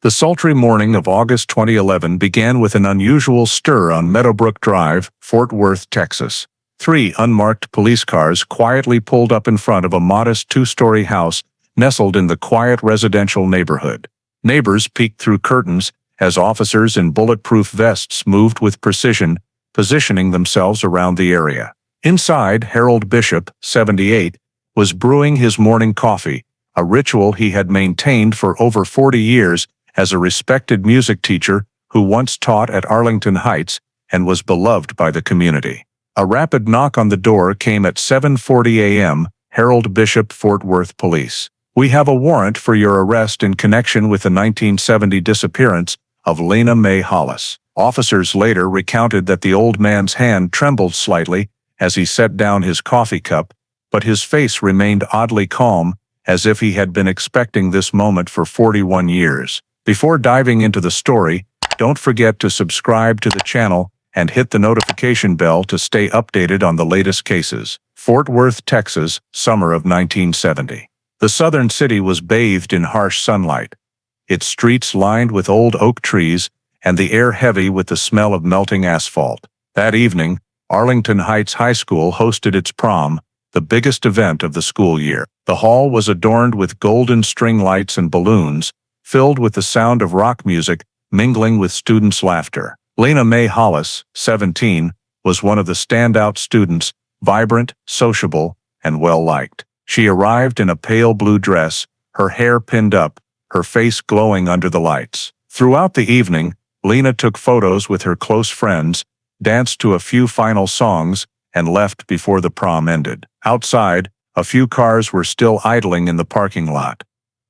The sultry morning of August 2011 began with an unusual stir on Meadowbrook Drive, Fort Worth, Texas. 3 unmarked police cars quietly pulled up in front of a modest 2-story house nestled in the quiet residential neighborhood. Neighbors peeked through curtains as officers in bulletproof vests moved with precision, positioning themselves around the area. Inside, Harold Bishop, 78, was brewing his morning coffee, a ritual he had maintained for over 40 years as a respected music teacher who once taught at Arlington Heights and was beloved by the community. A rapid knock on the door came at 7:40 a.m., Harold Bishop, Fort Worth Police. "We have a warrant for your arrest in connection with the 1970 disappearance of Lena Mae Hollis." Officers later recounted that the old man's hand trembled slightly as he set down his coffee cup, but his face remained oddly calm, as if he had been expecting this moment for 41 years. Before diving into the story, don't forget to subscribe to the channel and hit the notification bell to stay updated on the latest cases. Fort Worth, Texas, summer of 1970. The southern city was bathed in harsh sunlight, its streets lined with old oak trees and the air heavy with the smell of melting asphalt. That evening, Arlington Heights High School hosted its prom, the biggest event of the school year. The hall was adorned with golden string lights and balloons, filled with the sound of rock music mingling with students' laughter. Lena Mae Hollis, 17, was one of the standout students, vibrant, sociable, and well-liked. She arrived in a pale blue dress, her hair pinned up, her face glowing under the lights. Throughout the evening, Lena took photos with her close friends, danced to a few final songs, and left before the prom ended. Outside, a few cars were still idling in the parking lot,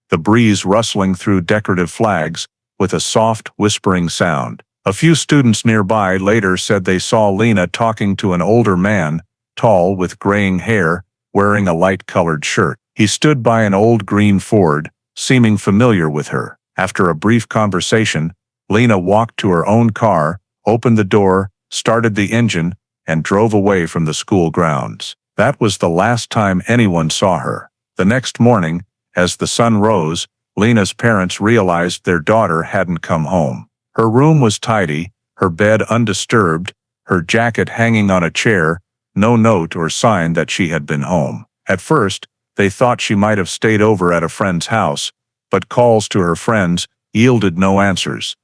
the breeze rustling through decorative flags with a soft, whispering sound. A few students nearby later said they saw Lena talking to an older man, tall with graying hair, wearing a light-colored shirt. He stood by an old green Ford, seeming familiar with her. After a brief conversation, Lena walked to her own car, opened the door, started the engine, and drove away from the school grounds. That was the last time anyone saw her. The next morning, as the sun rose, Lena's parents realized their daughter hadn't come home. Her room was tidy, her bed undisturbed, her jacket hanging on a chair, no note or sign that she had been home. At first, they thought she might have stayed over at a friend's house, but calls to her friends yielded no answers.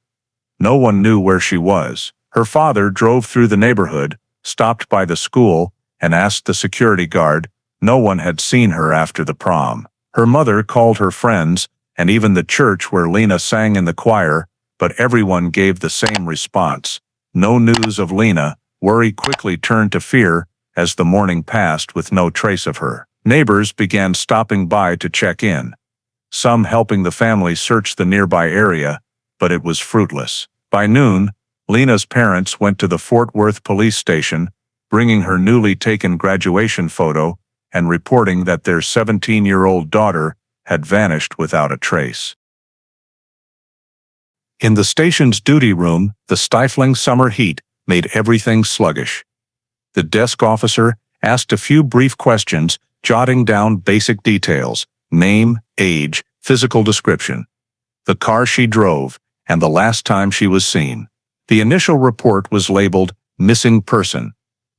No one knew where she was. Her father drove through the neighborhood, stopped by the school, and asked the security guard. No one had seen her after the prom. Her mother called her friends, and even the church where Lena sang in the choir, but everyone gave the same response. No news of Lena. Worry quickly turned to fear as the morning passed with no trace of her. Neighbors began stopping by to check in, some helping the family search the nearby area, but it was fruitless. By noon, Lena's parents went to the Fort Worth police station, bringing her newly taken graduation photo and reporting that their 17-year-old daughter had vanished without a trace. In the station's duty room, the stifling summer heat made everything sluggish. The desk officer asked a few brief questions, jotting down basic details: name, age, physical description, the car she drove, and the last time she was seen. The initial report was labeled "Missing Person,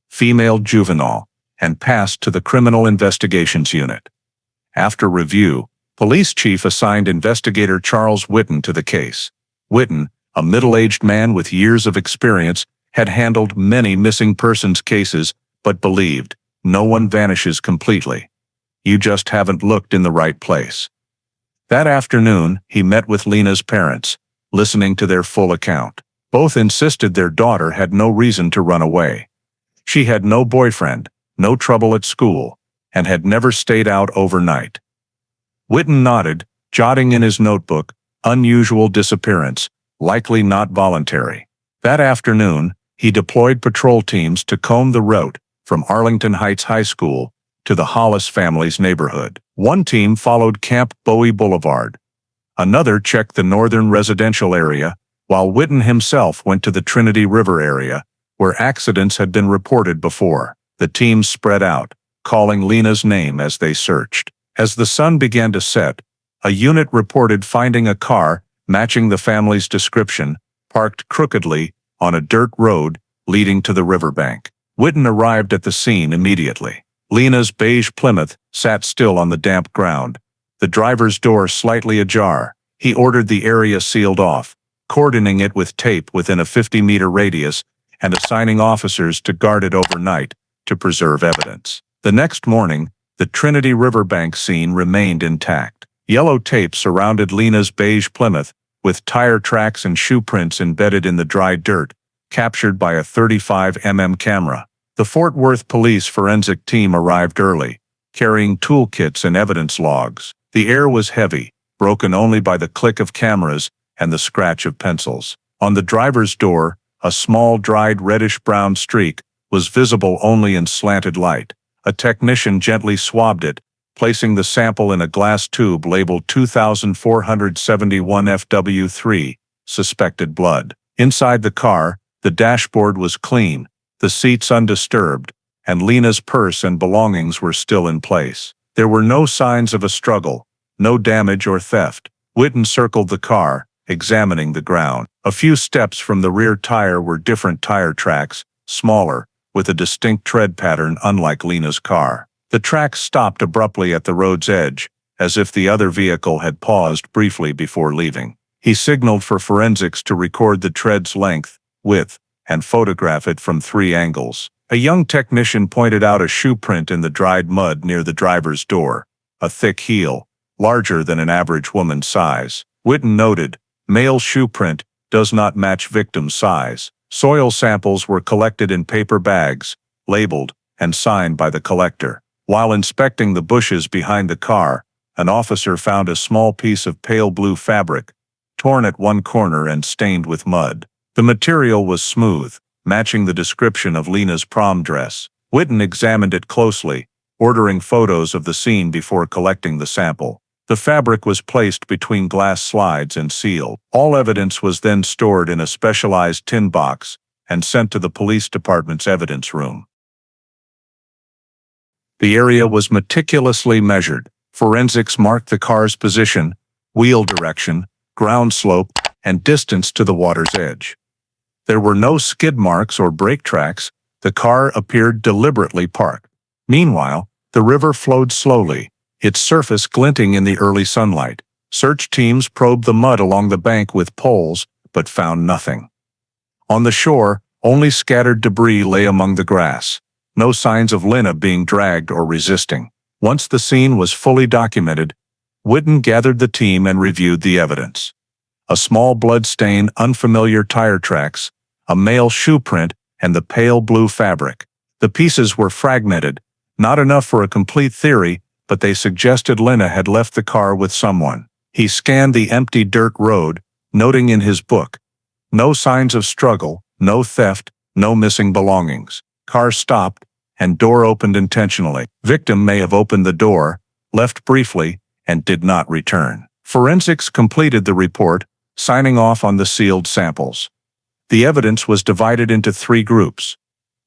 Female Juvenile," and passed to the Criminal Investigations Unit. After review, Police Chief assigned Investigator Charles Whitten to the case. Whitten, a middle-aged man with years of experience, had handled many missing persons cases, but believed, no one vanishes completely. You just haven't looked in the right place. That afternoon, he met with Lena's parents, listening to their full account. Both insisted their daughter had no reason to run away. She had no boyfriend, no trouble at school, and had never stayed out overnight. Whitten nodded, jotting in his notebook, "Unusual disappearance, likely not voluntary." That afternoon, he deployed patrol teams to comb the route from Arlington Heights High School to the Hollis family's neighborhood. One team followed Camp Bowie Boulevard. Another checked the northern residential area, while Whitten himself went to the Trinity River area, where accidents had been reported before. The teams spread out, calling Lena's name as they searched. As the sun began to set, a unit reported finding a car matching the family's description, parked crookedly on a dirt road leading to the riverbank. Witten arrived at the scene immediately. Lena's beige Plymouth sat still on the damp ground, the driver's door slightly ajar. He ordered the area sealed off, cordoning it with tape within a 50-meter radius and assigning officers to guard it overnight to preserve evidence. The next morning, the Trinity Riverbank scene remained intact. Yellow tape surrounded Lena's beige Plymouth, with tire tracks and shoe prints embedded in the dry dirt, captured by a 35mm camera. The Fort Worth police forensic team arrived early, carrying toolkits and evidence logs. The air was heavy, broken only by the click of cameras and the scratch of pencils. On the driver's door, a small dried reddish-brown streak was visible only in slanted light. A technician gently swabbed it, placing the sample in a glass tube labeled 2471 FW3, suspected blood. Inside the car, the dashboard was clean, the seats undisturbed, and Lena's purse and belongings were still in place. There were no signs of a struggle, no damage or theft. Witten circled the car, examining the ground. A few steps from the rear tire were different tire tracks, smaller, with a distinct tread pattern unlike Lena's car. The tracks stopped abruptly at the road's edge, as if the other vehicle had paused briefly before leaving. He signaled for forensics to record the tread's length, width, and photograph it from 3 angles. A young technician pointed out a shoe print in the dried mud near the driver's door, a thick heel, larger than an average woman's size. Witten noted, "Male shoe print does not match victim's size." Soil samples were collected in paper bags, labeled, and signed by the collector. While inspecting the bushes behind the car, an officer found a small piece of pale blue fabric, torn at one corner and stained with mud. The material was smooth, matching the description of Lena's prom dress. Witten examined it closely, ordering photos of the scene before collecting the sample. The fabric was placed between glass slides and sealed. All evidence was then stored in a specialized tin box and sent to the police department's evidence room. The area was meticulously measured. Forensics marked the car's position, wheel direction, ground slope, and distance to the water's edge. There were no skid marks or brake tracks. The car appeared deliberately parked. Meanwhile, the river flowed slowly, its surface glinting in the early sunlight. Search teams probed the mud along the bank with poles, but found nothing. On the shore, only scattered debris lay among the grass. No signs of Lena being dragged or resisting. Once the scene was fully documented, Witten gathered the team and reviewed the evidence. A small blood stain, unfamiliar tire tracks, a male shoe print, and the pale blue fabric. The pieces were fragmented, not enough for a complete theory, but they suggested Lena had left the car with someone. He scanned the empty dirt road, noting in his book, "No signs of struggle, no theft, no missing belongings." Car stopped, and door opened intentionally. Victim may have opened the door, left briefly, and did not return. Forensics completed the report, signing off on the sealed samples. The evidence was divided into 3 groups: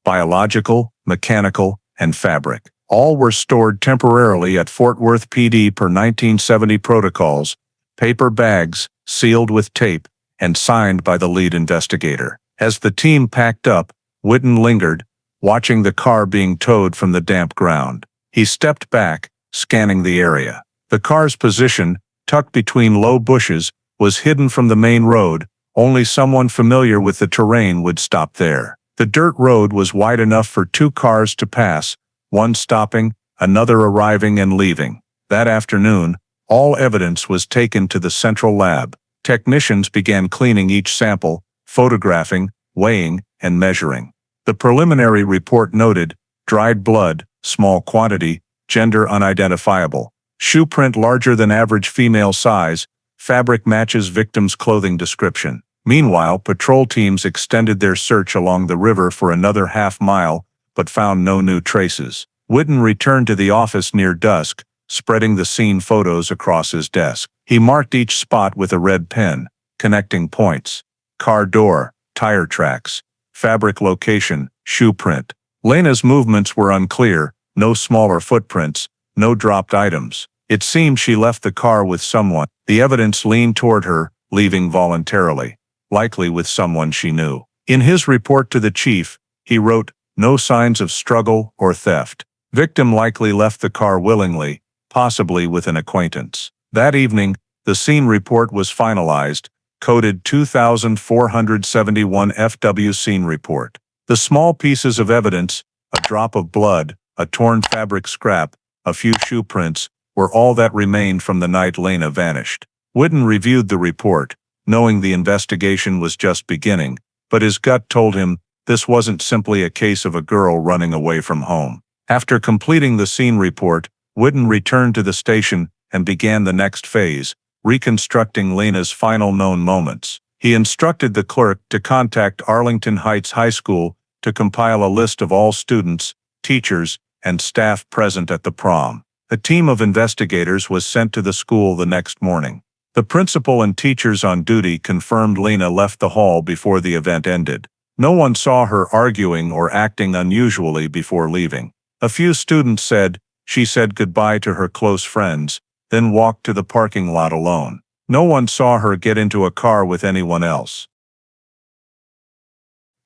biological, mechanical, and fabric. All were stored temporarily at Fort Worth PD per 1970 protocols, paper bags, sealed with tape, and signed by the lead investigator. As the team packed up, Witten lingered, watching the car being towed from the damp ground. He stepped back, scanning the area. The car's position, tucked between low bushes, was hidden from the main road. Only someone familiar with the terrain would stop there. The dirt road was wide enough for 2 cars to pass, one stopping, another arriving and leaving. That afternoon, all evidence was taken to the central lab. Technicians began cleaning each sample, photographing, weighing, and measuring. The preliminary report noted, dried blood, small quantity, gender unidentifiable, shoe print larger than average female size, fabric matches victim's clothing description. Meanwhile, patrol teams extended their search along the river for another half-mile, but found no new traces. Witten returned to the office near dusk, spreading the scene photos across his desk. He marked each spot with a red pen, connecting points: car door, tire tracks, fabric location, shoe print. Lena's movements were unclear, no smaller footprints, no dropped items. It seemed she left the car with someone. The evidence leaned toward her, leaving voluntarily, likely with someone she knew. In his report to the chief, he wrote, "No signs of struggle or theft. Victim likely left the car willingly, possibly with an acquaintance." That evening, the scene report was finalized, coded 2471 FW scene report. The small pieces of evidence, a drop of blood, a torn fabric scrap, a few shoe prints, were all that remained from the night Lena vanished. Whitten reviewed the report, knowing the investigation was just beginning, but his gut told him this wasn't simply a case of a girl running away from home. After completing the scene report, Whitten returned to the station and began the next phase, reconstructing Lena's final known moments. He instructed the clerk to contact Arlington Heights High School to compile a list of all students, teachers, and staff present at the prom. A team of investigators was sent to the school the next morning. The principal and teachers on duty confirmed Lena left the hall before the event ended. No one saw her arguing or acting unusually before leaving. A few students said she said goodbye to her close friends, then walked to the parking lot alone. No one saw her get into a car with anyone else.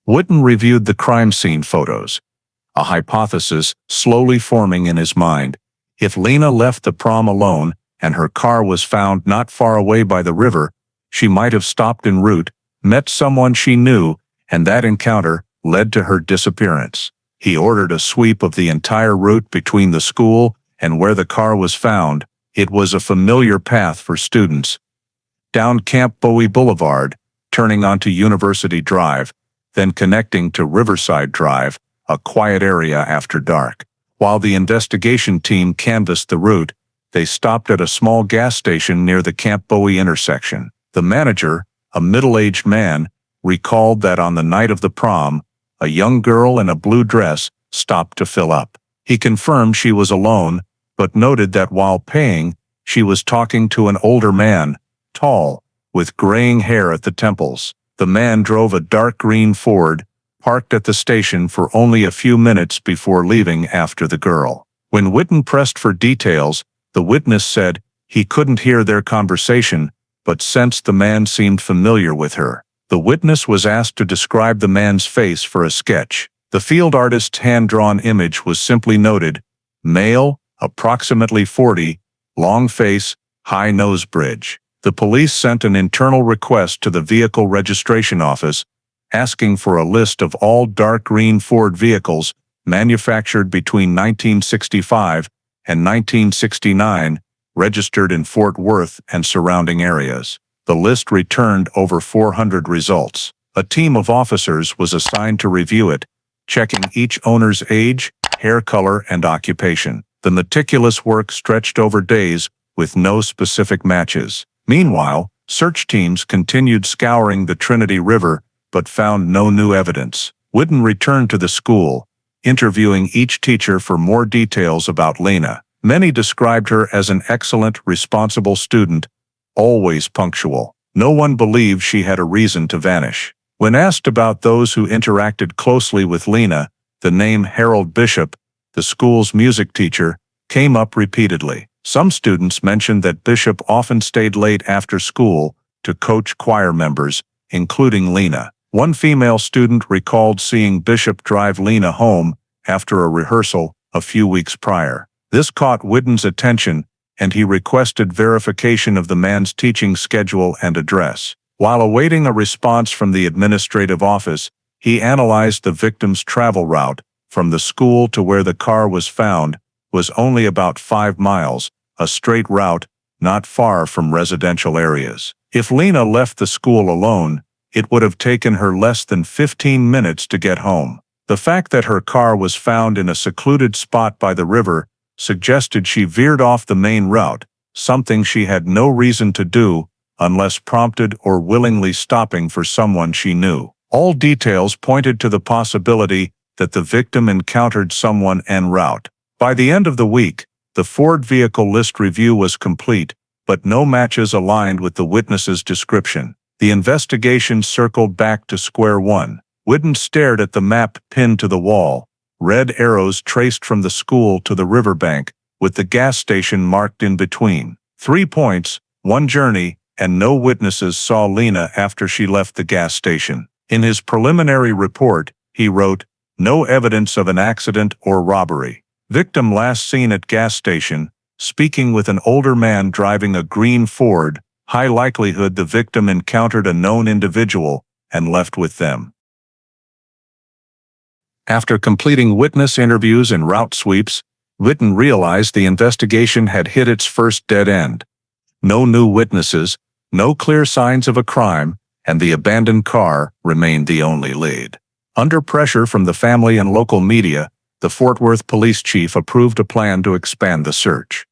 Whitten reviewed the crime scene photos, a hypothesis slowly forming in his mind. If Lena left the prom alone and her car was found not far away by the river, she might have stopped en route, met someone she knew, and that encounter led to her disappearance. He ordered a sweep of the entire route between the school and where the car was found. It was a familiar path for students. Down Camp Bowie Boulevard, turning onto University Drive, then connecting to Riverside Drive, a quiet area after dark. While the investigation team canvassed the route, they stopped at a small gas station near the Camp Bowie intersection. The manager, a middle-aged man, recalled that on the night of the prom, a young girl in a blue dress stopped to fill up. He confirmed she was alone, but noted that while paying, she was talking to an older man, tall, with graying hair at the temples. The man drove a dark green Ford, parked at the station for only a few minutes before leaving after the girl. When Whitten pressed for details, the witness said he couldn't hear their conversation, but sensed the man seemed familiar with her. The witness was asked to describe the man's face for a sketch. The field artist's hand-drawn image was simply noted: male, approximately 40, long face, high nose bridge. The police sent an internal request to the vehicle registration office, asking for a list of all dark green Ford vehicles manufactured between 1965 and 1969, registered in Fort Worth and surrounding areas. The list returned over 400 results. A team of officers was assigned to review it, checking each owner's age, hair color, and occupation. The meticulous work stretched over days, with no specific matches. Meanwhile, search teams continued scouring the Trinity River, but found no new evidence. Whitten returned to the school, interviewing each teacher for more details about Lena. Many described her as an excellent, responsible student, always punctual. No one believed she had a reason to vanish. When asked about those who interacted closely with Lena, the name Harold Bishop, the school's music teacher, came up repeatedly. Some students mentioned that Bishop often stayed late after school to coach choir members, including Lena. One female student recalled seeing Bishop drive Lena home after a rehearsal a few weeks prior. This caught Whitten's attention, and he requested verification of the man's teaching schedule and address. While awaiting a response from the administrative office, he analyzed the victim's travel route. From the school to where the car was found was only about 5 miles, a straight route, not far from residential areas. If Lena left the school alone, it would have taken her less than 15 minutes to get home. The fact that her car was found in a secluded spot by the river suggested she veered off the main route, something she had no reason to do unless prompted or willingly stopping for someone she knew. All details pointed to the possibility that the victim encountered someone en route. By the end of the week, the Ford vehicle list review was complete, but no matches aligned with the witness's description. The investigation circled back to square one. Whitten stared at the map pinned to the wall, red arrows traced from the school to the riverbank, with the gas station marked in between. 3 points, one journey, and no witnesses saw Lena after she left the gas station. In his preliminary report, he wrote, "No evidence of an accident or robbery. Victim last seen at gas station, speaking with an older man driving a green Ford, high likelihood the victim encountered a known individual and left with them." After completing witness interviews and route sweeps, Witten realized the investigation had hit its first dead end. No new witnesses, no clear signs of a crime, and the abandoned car remained the only lead. Under pressure from the family and local media, the Fort Worth police chief approved a plan to expand the search.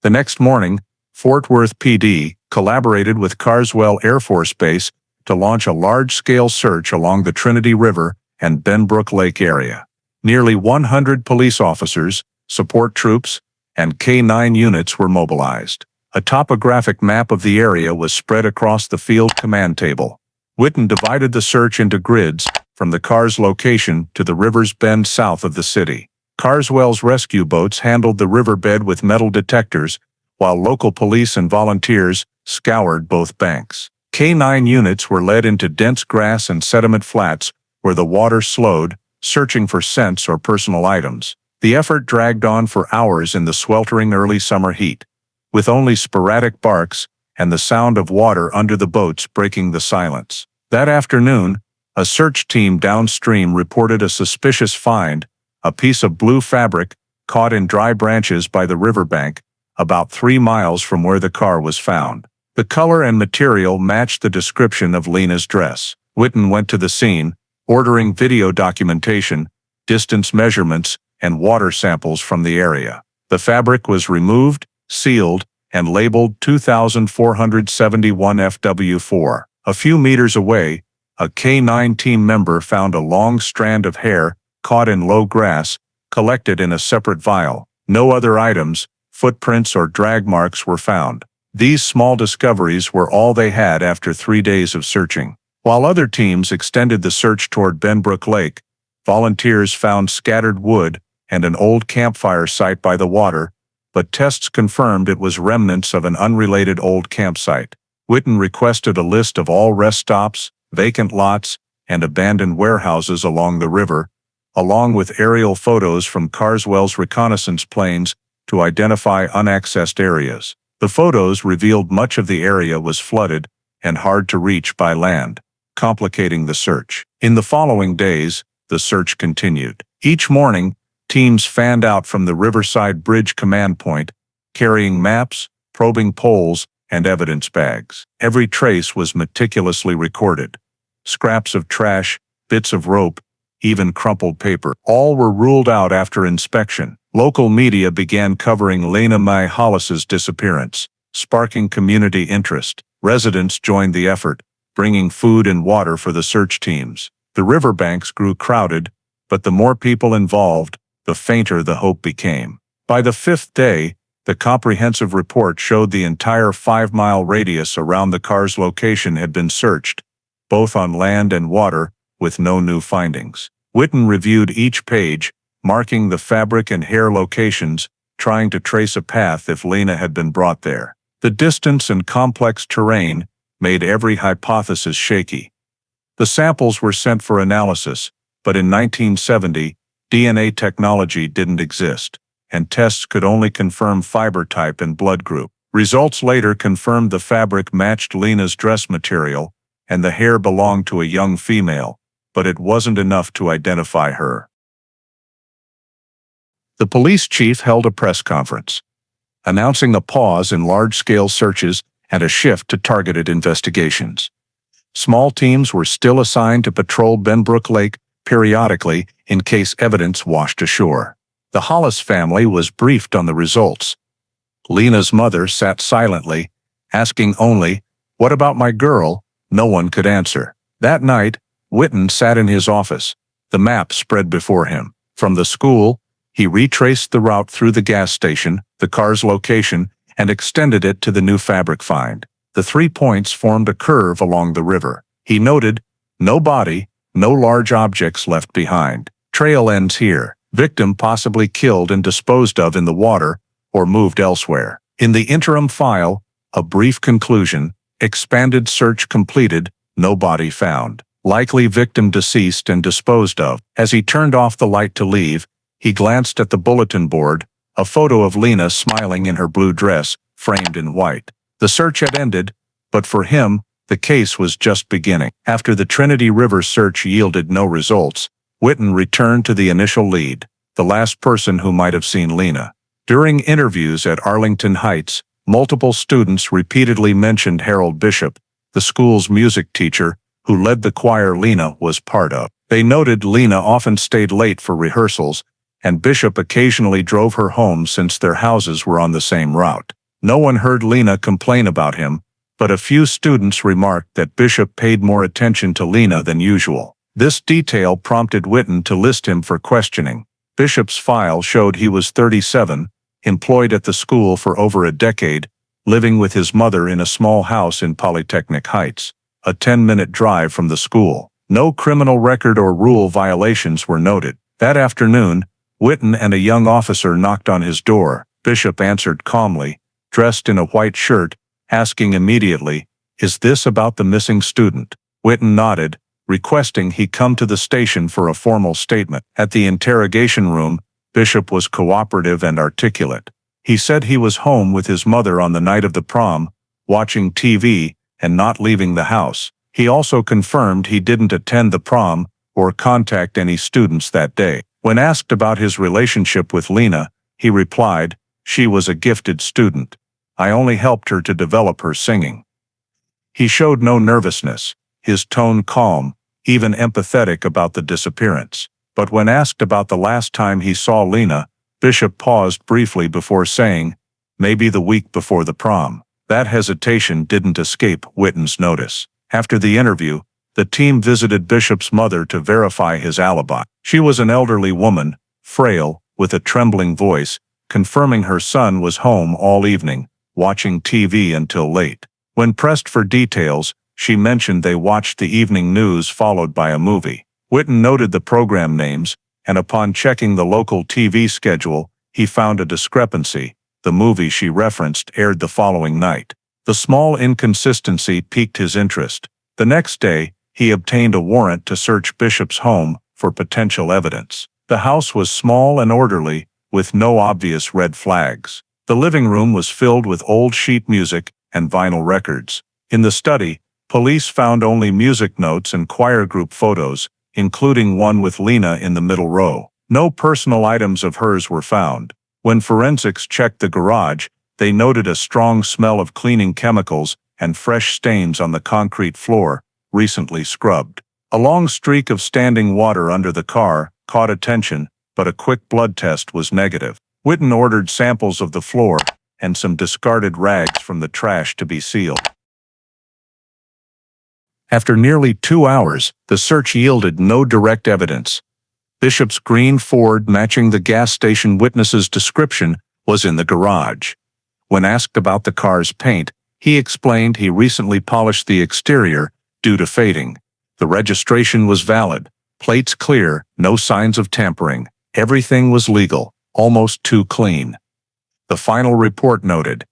The next morning, Fort Worth PD collaborated with Carswell Air Force Base to launch a large-scale search along the Trinity River and Benbrook Lake area. Nearly 100 police officers, support troops, and K-9 units were mobilized. A topographic map of the area was spread across the field command table. Witten divided the search into grids, from the car's location to the river's bend south of the city. Carswell's rescue boats handled the riverbed with metal detectors, while local police and volunteers scoured both banks. K-9 units were led into dense grass and sediment flats, where the water slowed, searching for scents or personal items. The effort dragged on for hours in the sweltering early summer heat, with only sporadic barks and the sound of water under the boats breaking the silence. That afternoon, a search team downstream reported a suspicious find, a piece of blue fabric caught in dry branches by the riverbank, about 3 miles from where the car was found. The color and material matched the description of Lena's dress. Witten went to the scene, ordering video documentation, distance measurements, and water samples from the area. The fabric was removed, sealed, and labeled 2471 FW4. A few meters away, a K-9 team member found a long strand of hair caught in low grass, collected in a separate vial. No other items, footprints or drag marks were found. These small discoveries were all they had after 3 days of searching. While other teams extended the search toward Benbrook Lake, volunteers found scattered wood and an old campfire site by the water, but tests confirmed it was remnants of an unrelated old campsite. Witten requested a list of all rest stops, vacant lots, and abandoned warehouses along the river, along with aerial photos from Carswell's reconnaissance planes to identify unaccessed areas. The photos revealed much of the area was flooded and hard to reach by land, complicating the search. In the following days, the search continued. Each morning, teams fanned out from the Riverside Bridge command point, carrying maps, probing poles, and evidence bags. Every trace was meticulously recorded. Scraps of trash, bits of rope, even crumpled paper, all were ruled out after inspection. Local media began covering Lena Mae Hollis's disappearance, sparking community interest. Residents joined the effort, bringing food and water for the search teams. The riverbanks grew crowded, but the more people involved, the fainter the hope became. By the 5th day, the comprehensive report showed the entire 5-mile radius around the car's location had been searched, both on land and water, with no new findings. Witten reviewed each page, marking the fabric and hair locations, trying to trace a path if Lena had been brought there. The distance and complex terrain made every hypothesis shaky. The samples were sent for analysis, but in 1970, DNA technology didn't exist, and tests could only confirm fiber type and blood group. Results later confirmed the fabric matched Lena's dress material, and the hair belonged to a young female, but it wasn't enough to identify her. The police chief held a press conference, announcing a pause in large-scale searches and a shift to targeted investigations. Small teams were still assigned to patrol Benbrook Lake periodically in case evidence washed ashore. The Hollis family was briefed on the results. Lena's mother sat silently, asking only, "What about my girl?" No one could answer. That night, Witten sat in his office, the map spread before him. From the school, he retraced the route through the gas station, the car's location, and extended it to the new fabric find. The 3 points formed a curve along the river. He noted, "No body, no large objects left behind. Trail ends here. Victim possibly killed and disposed of in the water or moved elsewhere." In the interim file, a brief conclusion, Expanded search completed, no body found. Likely victim deceased and disposed of. As he turned off the light to leave, he glanced at the bulletin board, a photo of Lena smiling in her blue dress, framed in white. The search had ended, but for him, the case was just beginning. After the Trinity River search yielded no results, Witten returned to the initial lead, the last person who might have seen Lena. During interviews at Arlington Heights, multiple students repeatedly mentioned Harold Bishop, the school's music teacher, who led the choir Lena was part of. They noted Lena often stayed late for rehearsals, and Bishop occasionally drove her home since their houses were on the same route. No one heard Lena complain about him, but a few students remarked that Bishop paid more attention to Lena than usual. This detail prompted Witten to list him for questioning. Bishop's file showed he was 37, employed at the school for over a decade, living with his mother in a small house in Polytechnic Heights, a 10-minute drive from the school. No criminal record or rule violations were noted. That afternoon, Witten and a young officer knocked on his door. Bishop answered calmly, dressed in a white shirt, asking immediately, "Is this about the missing student?" Witten nodded, requesting he come to the station for a formal statement. At the interrogation room, Bishop was cooperative and articulate. He said he was home with his mother on the night of the prom, watching TV, and not leaving the house. He also confirmed he didn't attend the prom or contact any students that day. When asked about his relationship with Lena, he replied, "She was a gifted student. I only helped her to develop her singing." He showed no nervousness, his tone calm, even empathetic about the disappearance. But when asked about the last time he saw Lena, Bishop paused briefly before saying, "Maybe the week before the prom." That hesitation didn't escape Witten's notice. After the interview, the team visited Bishop's mother to verify his alibi. She was an elderly woman, frail, with a trembling voice, confirming her son was home all evening, watching TV until late. When pressed for details, she mentioned they watched the evening news followed by a movie. Witten noted the program names, and upon checking the local TV schedule, he found a discrepancy. The movie she referenced aired the following night. The small inconsistency piqued his interest. The next day, he obtained a warrant to search Bishop's home for potential evidence. The house was small and orderly, with no obvious red flags. The living room was filled with old sheet music and vinyl records. In the study, police found only music notes and choir group photos, including one with Lena in the middle row. No personal items of hers were found. When forensics checked the garage, they noted a strong smell of cleaning chemicals and fresh stains on the concrete floor, recently scrubbed. A long streak of standing water under the car caught attention, but a quick blood test was negative. Witten ordered samples of the floor and some discarded rags from the trash to be sealed. After nearly 2 hours, the search yielded no direct evidence. Bishop's green Ford, matching the gas station witness's description, was in the garage. When asked about the car's paint, he explained he recently polished the exterior due to fading. The registration was valid, plates clear, no signs of tampering. Everything was legal, almost too clean. The final report noted,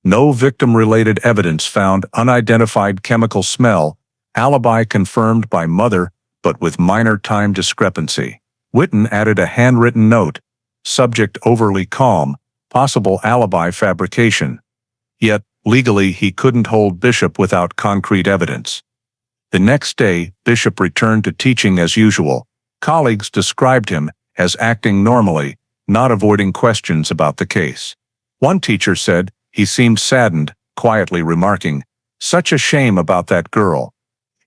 "No victim-related evidence found, unidentified chemical smell, alibi confirmed by mother, but with minor time discrepancy." Witten added a handwritten note, "Subject overly calm, possible alibi fabrication." Yet, legally he couldn't hold Bishop without concrete evidence. The next day, Bishop returned to teaching as usual. Colleagues described him as acting normally, not avoiding questions about the case. One teacher said he seemed saddened, quietly remarking, "Such a shame about that girl."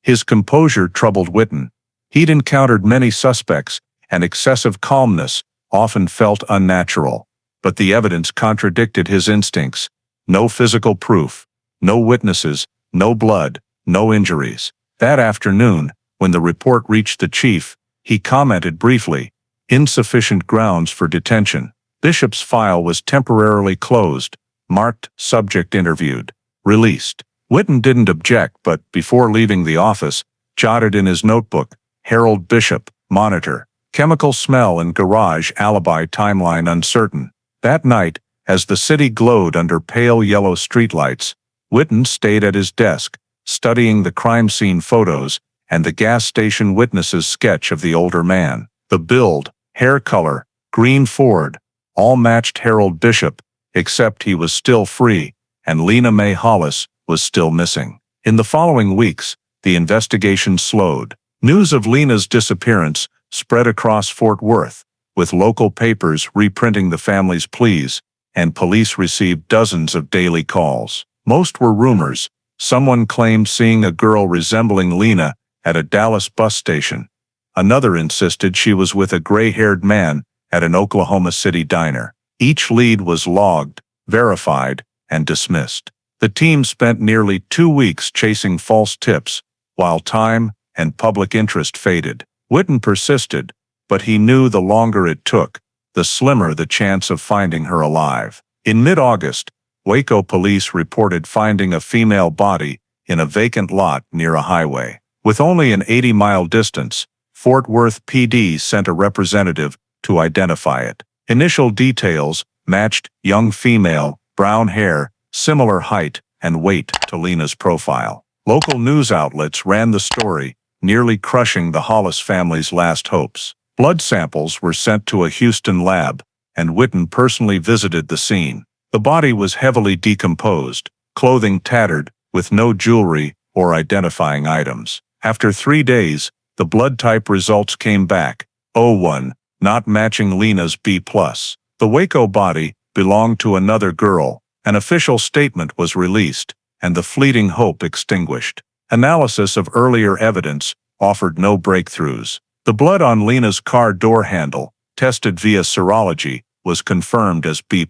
His composure troubled Witten. He'd encountered many suspects, and excessive calmness often felt unnatural. But the evidence contradicted his instincts. No physical proof, no witnesses, no blood, no injuries. That afternoon, when the report reached the chief, he commented briefly, "Insufficient grounds for detention." Bishop's file was temporarily closed, marked "Subject interviewed," released. Witten didn't object, but before leaving the office, jotted in his notebook, "Harold Bishop, monitor. Chemical smell in garage, alibi timeline uncertain." That night, as the city glowed under pale yellow streetlights, Witten stayed at his desk, studying the crime scene photos and the gas station witness's sketch of the older man. The build, hair color, green Ford, all matched Harold Bishop, except he was still free, and Lena Mae Hollis was still missing. In the following weeks, the investigation slowed. News of Lena's disappearance spread across Fort Worth, with local papers reprinting the family's pleas, and police received dozens of daily calls. Most were rumors. Someone claimed seeing a girl resembling Lena at a Dallas bus station. Another insisted she was with a gray-haired man at an Oklahoma City diner. Each lead was logged, verified, and dismissed. The team spent nearly 2 weeks chasing false tips, while time and public interest faded. Witten persisted, but he knew the longer it took, the slimmer the chance of finding her alive. In mid-August, Waco police reported finding a female body in a vacant lot near a highway. With only an 80-mile distance, Fort Worth PD sent a representative to identify it. Initial details matched young female, brown hair, similar height and weight to Lena's profile. Local news outlets ran the story, nearly crushing the Hollis family's last hopes. Blood samples were sent to a Houston lab, and Witten personally visited the scene. The body was heavily decomposed, clothing tattered, with no jewelry or identifying items. After 3 days, the blood type results came back, O1, not matching Lena's B+. The Waco body belonged to another girl. An official statement was released, and the fleeting hope extinguished. Analysis of earlier evidence offered no breakthroughs. The blood on Lena's car door handle, tested via serology, was confirmed as B+.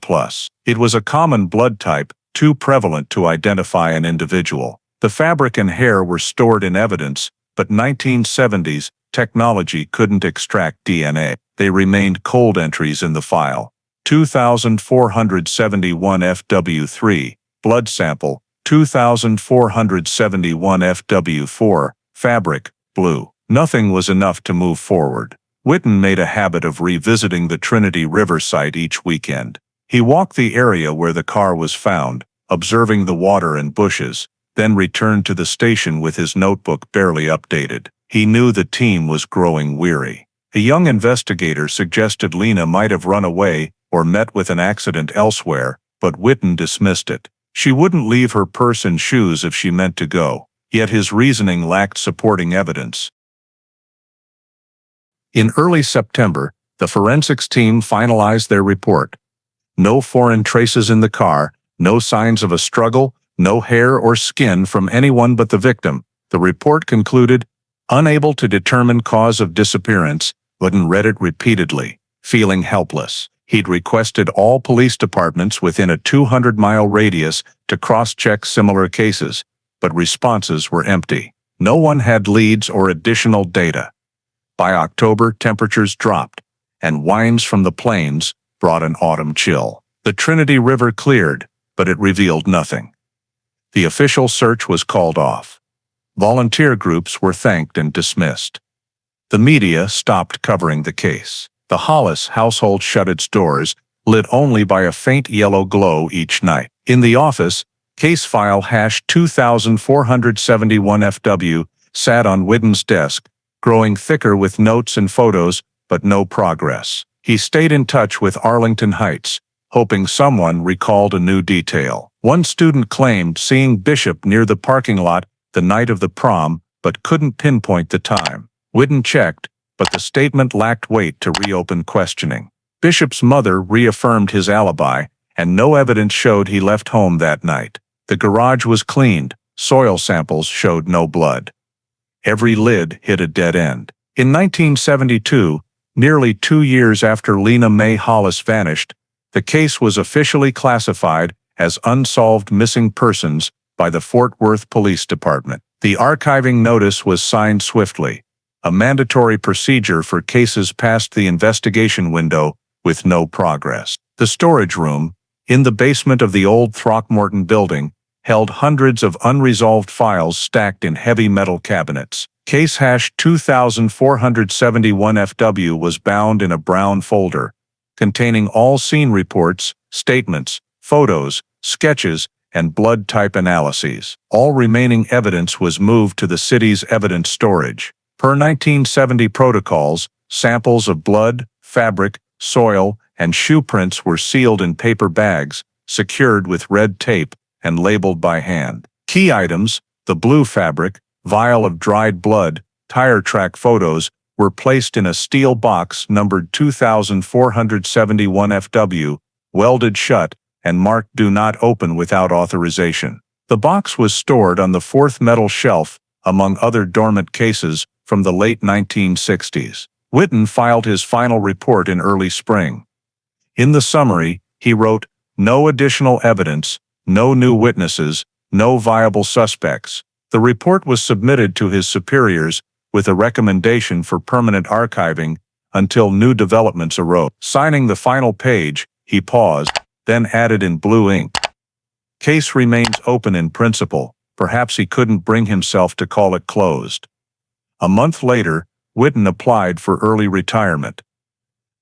It was a common blood type, too prevalent to identify an individual. The fabric and hair were stored in evidence, but 1970s technology couldn't extract DNA. They remained cold entries in the file. 2,471 FW3, blood sample, 2,471 FW4, fabric, blue. Nothing was enough to move forward. Witten made a habit of revisiting the Trinity River site each weekend. He walked the area where the car was found, observing the water and bushes, then returned to the station with his notebook barely updated. He knew the team was growing weary. A young investigator suggested Lena might have run away or met with an accident elsewhere, but Witten dismissed it. She wouldn't leave her purse and shoes if she meant to go, yet his reasoning lacked supporting evidence. In early September, the forensics team finalized their report. No foreign traces in the car, no signs of a struggle, no hair or skin from anyone but the victim. The report concluded, unable to determine cause of disappearance. Witten read it repeatedly, feeling helpless. He'd requested all police departments within a 200-mile radius to cross-check similar cases, but responses were empty. No one had leads or additional data. By October, temperatures dropped, and winds from the plains brought an autumn chill. The Trinity River cleared, but it revealed nothing. The official search was called off. Volunteer groups were thanked and dismissed. The media stopped covering the case. The Hollis household shut its doors, lit only by a faint yellow glow each night. In the office, case file #2471 FW sat on Witten's desk, growing thicker with notes and photos, but no progress. He stayed in touch with Arlington Heights, hoping someone recalled a new detail. One student claimed seeing Bishop near the parking lot the night of the prom, but couldn't pinpoint the time. Witten checked, but the statement lacked weight to reopen questioning. Bishop's mother reaffirmed his alibi, and no evidence showed he left home that night. The garage was cleaned, soil samples showed no blood. Every lid hit a dead end. In 1972, nearly 2 years after Lena Mae Hollis vanished, the case was officially classified as unsolved missing persons by the Fort Worth Police Department. The archiving notice was signed swiftly, a mandatory procedure for cases past the investigation window with no progress. The storage room, in the basement of the old Throckmorton building, held hundreds of unresolved files stacked in heavy metal cabinets. Case #2471 FW was bound in a brown folder, containing all scene reports, statements, photos, sketches, and blood type analyses. All remaining evidence was moved to the city's evidence storage. Per 1970 protocols, samples of blood, fabric, soil, and shoe prints were sealed in paper bags, secured with red tape, and labeled by hand. Key items, the blue fabric, vial of dried blood, tire track photos, were placed in a steel box numbered 2471 FW, welded shut, and marked "Do Not Open Without Authorization." The box was stored on the fourth metal shelf, among other dormant cases, from the late 1960s. Whitten filed his final report in early spring. In the summary, he wrote, "No additional evidence, no new witnesses, no viable suspects." The report was submitted to his superiors with a recommendation for permanent archiving until new developments arose. Signing the final page, he paused, then added in blue ink, "Case remains open in principle. Perhaps he couldn't bring himself to call it closed." A month later, Whitten applied for early retirement.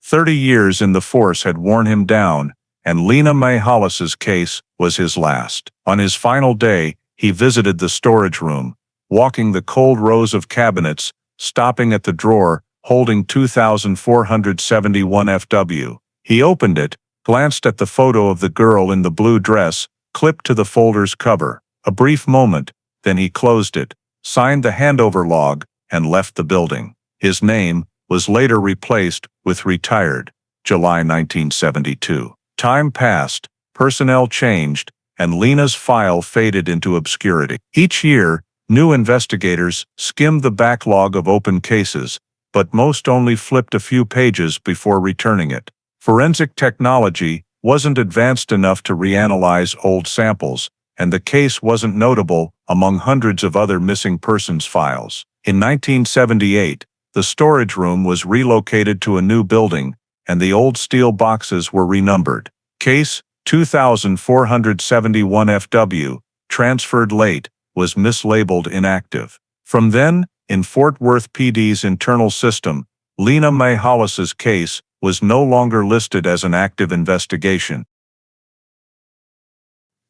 30 years in the force had worn him down, and Lena Mae Hollis's case was his last. On his final day, he visited the storage room, walking the cold rows of cabinets, stopping at the drawer, holding 2471 FW. He opened it, glanced at the photo of the girl in the blue dress, clipped to the folder's cover. A brief moment, then he closed it, signed the handover log, and left the building. His name was later replaced with "Retired," July 1972. Time passed, personnel changed, and Lena's file faded into obscurity. Each year, new investigators skimmed the backlog of open cases, but most only flipped a few pages before returning it. Forensic technology wasn't advanced enough to reanalyze old samples, and the case wasn't notable among hundreds of other missing persons files. In 1978, the storage room was relocated to a new building, and the old steel boxes were renumbered. Case 2471 FW, transferred late, was mislabeled inactive. From then, in Fort Worth PD's internal system, Lena Mae Hollis's case was no longer listed as an active investigation.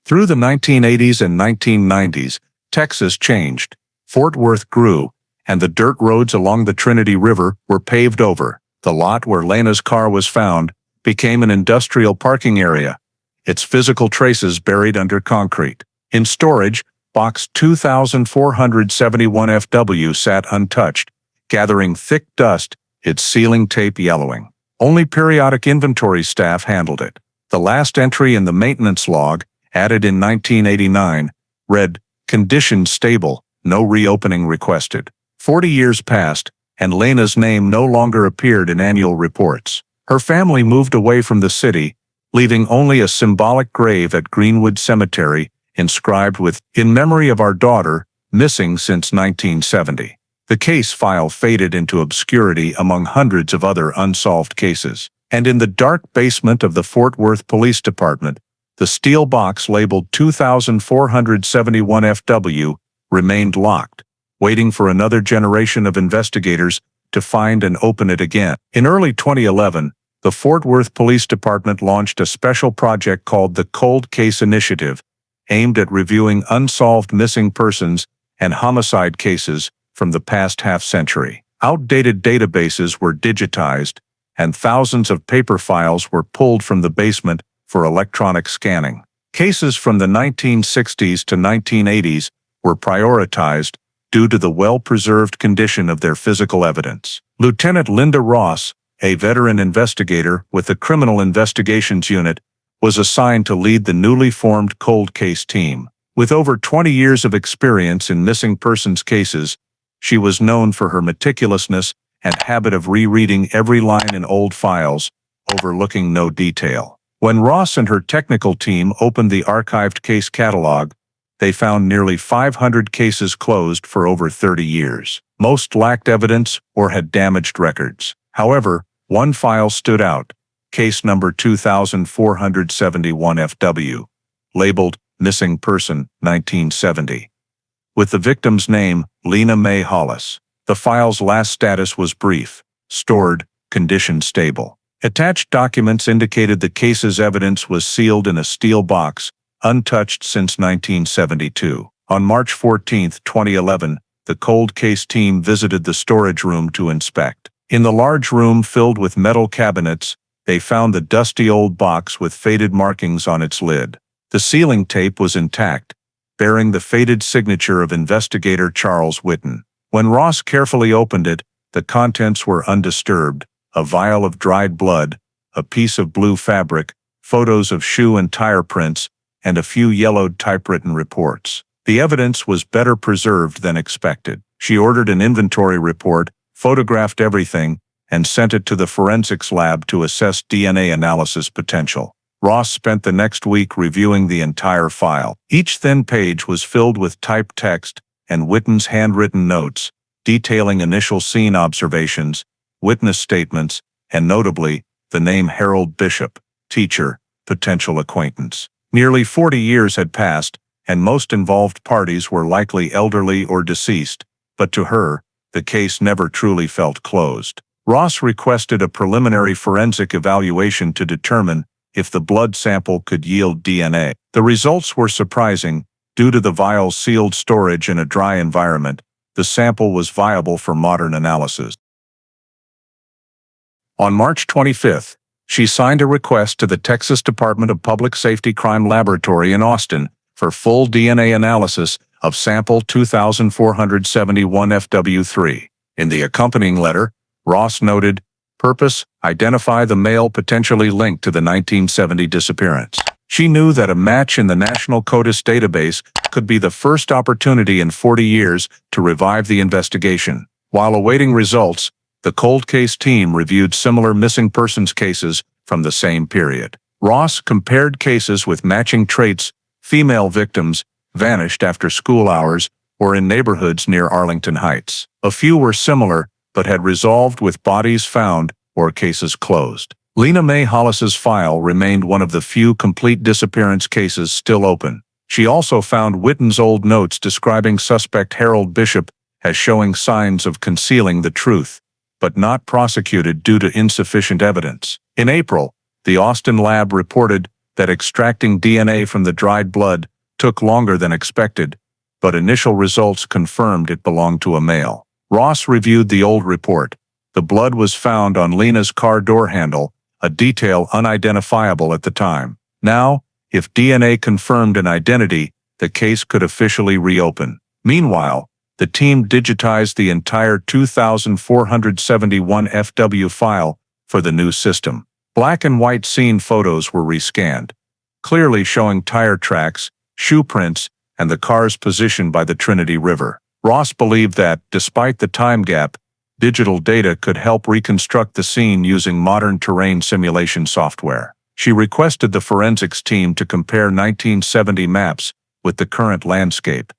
Through the 1980s and 1990s, Texas changed. Fort Worth grew, and the dirt roads along the Trinity River were paved over. The lot where Lena's car was found became an industrial parking area, its physical traces buried under concrete. In storage, Box 2471 FW sat untouched, gathering thick dust, its sealing tape yellowing. Only periodic inventory staff handled it. The last entry in the maintenance log, added in 1989, read, "Condition stable, no reopening requested." 40 years passed, and Lena's name no longer appeared in annual reports. Her family moved away from the city, leaving only a symbolic grave at Greenwood Cemetery, inscribed with, "In memory of our daughter, missing since 1970." The case file faded into obscurity among hundreds of other unsolved cases. And in the dark basement of the Fort Worth Police Department, the steel box labeled 2471 FW remained locked, waiting for another generation of investigators to find and open it again. In early 2011, the Fort Worth Police Department launched a special project called the Cold Case Initiative, aimed at reviewing unsolved missing persons and homicide cases from the past half-century. Outdated databases were digitized, and thousands of paper files were pulled from the basement for electronic scanning. Cases from the 1960s to 1980s were prioritized due to the well-preserved condition of their physical evidence. Lieutenant Linda Ross, a veteran investigator with the Criminal Investigations Unit, was assigned to lead the newly formed cold case team. With over 20 years of experience in missing persons cases, she was known for her meticulousness and habit of rereading every line in old files, overlooking no detail. When Ross and her technical team opened the archived case catalog, they found nearly 500 cases closed for over 30 years. Most lacked evidence or had damaged records. However, one file stood out, case number 2471 FW, labeled Missing Person 1970. With the victim's name, Lena Mae Hollis. The file's last status was brief, stored, condition stable. Attached documents indicated the case's evidence was sealed in a steel box, untouched since 1972. On March 14, 2011, the cold case team visited the storage room to inspect. In the large room filled with metal cabinets, they found the dusty old box with faded markings on its lid. The sealing tape was intact, bearing the faded signature of investigator Charles Whitten. When Ross carefully opened it, the contents were undisturbed: a vial of dried blood, a piece of blue fabric, photos of shoe and tire prints, and a few yellowed typewritten reports. The evidence was better preserved than expected. She ordered an inventory report, photographed everything, and sent it to the forensics lab to assess DNA analysis potential. Ross spent the next week reviewing the entire file. Each thin page was filled with typed text and Whitten's handwritten notes, detailing initial scene observations, witness statements, and notably, the name Harold Bishop, teacher, potential acquaintance. Nearly 40 years had passed, and most involved parties were likely elderly or deceased, but to her, the case never truly felt closed. Ross requested a preliminary forensic evaluation to determine if the blood sample could yield DNA. The results were surprising. Due to the vial's sealed storage in a dry environment, the sample was viable for modern analysis. On March 25, she signed a request to the Texas Department of Public Safety Crime Laboratory in Austin for full DNA analysis of sample 2471 FW3. In the accompanying letter, Ross noted, "Purpose: identify the male potentially linked to the 1970 disappearance." She knew that a match in the National CODIS database could be the first opportunity in 40 years to revive the investigation. While awaiting results, the cold case team reviewed similar missing persons cases from the same period. Ross compared cases with matching traits. Female victims vanished after school hours or in neighborhoods near Arlington Heights. A few were similar, but had resolved with bodies found or cases closed. Lena Mae Hollis's file remained one of the few complete disappearance cases still open. She also found Whitten's old notes describing suspect Harold Bishop as showing signs of concealing the truth, but not prosecuted due to insufficient evidence. In April, the Austin lab reported that extracting DNA from the dried blood took longer than expected, but initial results confirmed it belonged to a male. Ross reviewed the old report. The blood was found on Lena's car door handle, a detail unidentifiable at the time. Now, if DNA confirmed an identity, the case could officially reopen. Meanwhile, the team digitized the entire 2471 FW file for the new system. Black and white scene photos were rescanned, clearly showing tire tracks, shoe prints, and the car's position by the Trinity River. Ross believed that, despite the time gap, digital data could help reconstruct the scene using modern terrain simulation software. She requested the forensics team to compare 1970 maps with the current landscape.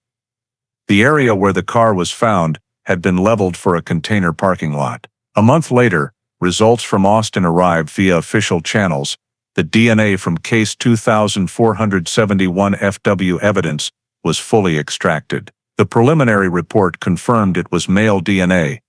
The area where the car was found had been leveled for a container parking lot. A month later, results from Austin arrived via official channels. The DNA from case 2471 FW evidence was fully extracted. The preliminary report confirmed it was male DNA,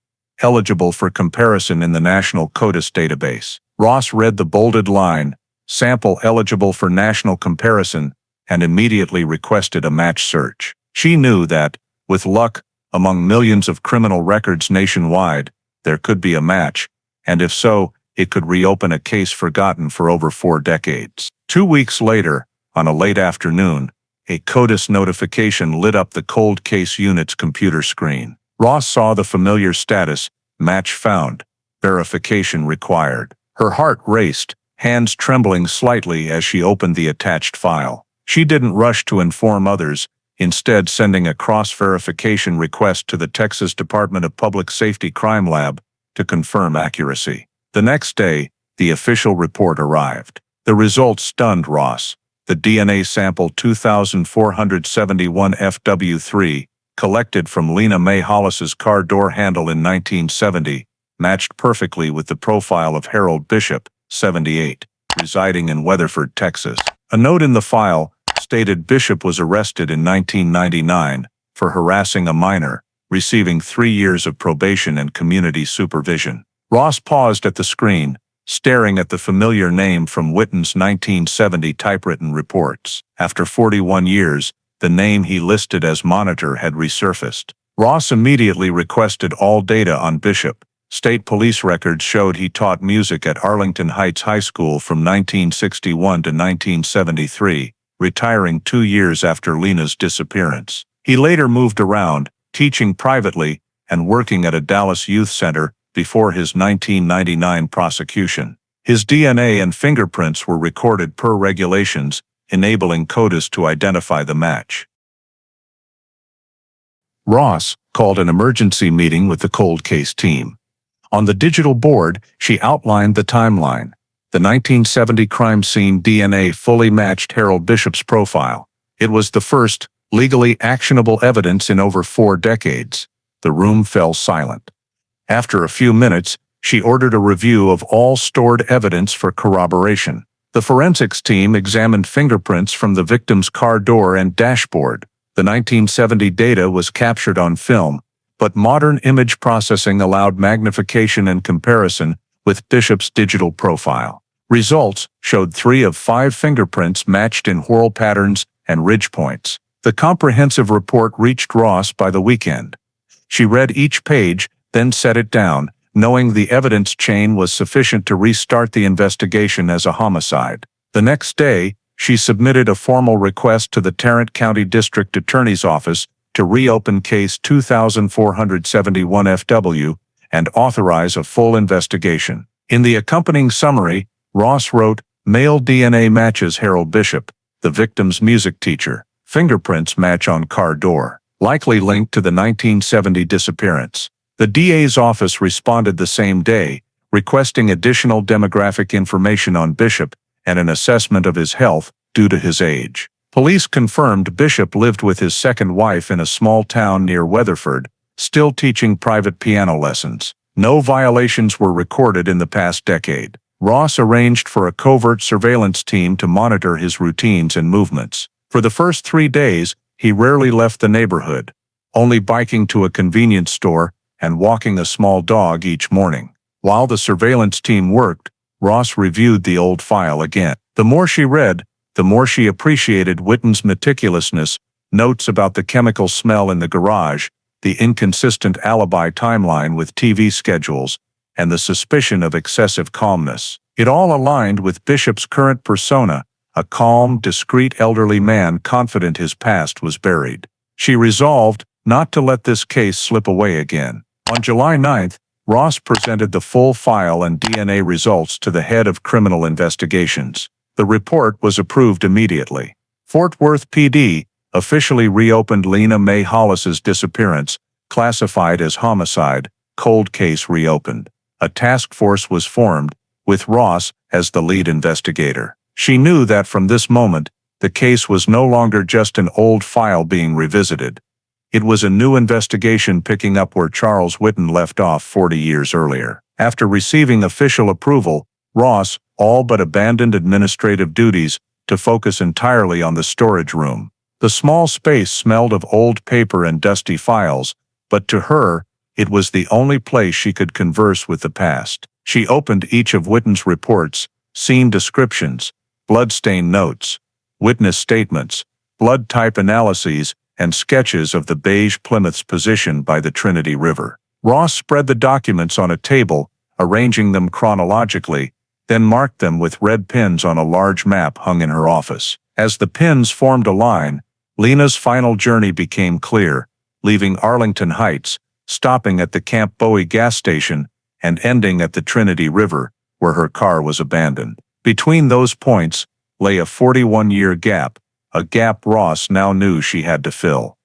eligible for comparison in the National CODIS database. Ross read the bolded line, "Sample eligible for national comparison," and immediately requested a match search. She knew that, with luck, among millions of criminal records nationwide, there could be a match, and if so, it could reopen a case forgotten for over 4 decades. 2 weeks later, on a late afternoon, a CODIS notification lit up the cold case unit's computer screen. Ross saw the familiar status, "Match found, verification required." Her heart raced, hands trembling slightly as she opened the attached file. She didn't rush to inform others, instead sending a cross-verification request to the Texas Department of Public Safety Crime Lab to confirm accuracy. The next day, the official report arrived. The results stunned Ross. The DNA sample 2471 FW3, collected from Lena Mae Hollis's car door handle in 1970, matched perfectly with the profile of Harold Bishop, 78, residing in Weatherford, Texas. A note in the file stated Bishop was arrested in 1999 for harassing a minor, receiving 3 years of probation and community supervision. Ross paused at the screen, staring at the familiar name from Witten's 1970 typewritten reports. After 41 years, the name he listed as monitor had resurfaced. Ross immediately requested all data on Bishop. State police records showed he taught music at Arlington Heights High School from 1961 to 1973, retiring 2 years after Lena's disappearance. He later moved around, teaching privately and working at a Dallas youth center before his 1999 prosecution. His DNA and fingerprints were recorded per regulations, enabling CODIS to identify the match. Ross called an emergency meeting with the cold case team. On the digital board, she outlined the timeline. The 1970 crime scene DNA fully matched Harold Bishop's profile. It was the first legally actionable evidence in over 4 decades. The room fell silent. After a few minutes, she ordered a review of all stored evidence for corroboration. The forensics team examined fingerprints from the victim's car door and dashboard. The 1970 data was captured on film, but modern image processing allowed magnification and comparison with Bishop's digital profile. Results showed 3 of 5 fingerprints matched in whorl patterns and ridge points. The comprehensive report reached Ross by the weekend. She read each page, then set it down, knowing the evidence chain was sufficient to restart the investigation as a homicide. The next day, she submitted a formal request to the Tarrant County District Attorney's Office to reopen Case 2471 FW and authorize a full investigation. In the accompanying summary, Ross wrote, "Male DNA matches Harold Bishop, the victim's music teacher. Fingerprints match on car door. Likely linked to the 1970 disappearance." The DA's office responded the same day, requesting additional demographic information on Bishop and an assessment of his health due to his age. Police confirmed Bishop lived with his second wife in a small town near Weatherford, still teaching private piano lessons. No violations were recorded in the past decade. Ross arranged for a covert surveillance team to monitor his routines and movements. For the first 3 days, he rarely left the neighborhood, only biking to a convenience store and walking a small dog each morning. While the surveillance team worked, Ross reviewed the old file again. The more she read, the more she appreciated Witten's meticulousness, notes about the chemical smell in the garage, the inconsistent alibi timeline with TV schedules, and the suspicion of excessive calmness. It all aligned with Bishop's current persona, a calm, discreet elderly man confident his past was buried. She resolved not to let this case slip away again. On July 9th, Ross presented the full file and DNA results to the head of criminal investigations. The report was approved immediately. Fort Worth PD officially reopened Lena Mae Hollis's disappearance, classified as homicide, cold case reopened. A task force was formed, with Ross as the lead investigator. She knew that from this moment, the case was no longer just an old file being revisited. It was a new investigation picking up where Charles Witten left off 40 years earlier. After receiving official approval, Ross all but abandoned administrative duties to focus entirely on the storage room. The small space smelled of old paper and dusty files, but to her, it was the only place she could converse with the past. She opened each of Witten's reports, scene descriptions, bloodstain notes, witness statements, blood type analyses, and sketches of the beige Plymouth's position by the Trinity River. Ross spread the documents on a table, arranging them chronologically, then marked them with red pins on a large map hung in her office. As the pins formed a line, Lena's final journey became clear, leaving Arlington Heights, stopping at the Camp Bowie gas station, and ending at the Trinity River, where her car was abandoned. Between those points lay a 41-year gap, a gap Ross now knew she had to fill.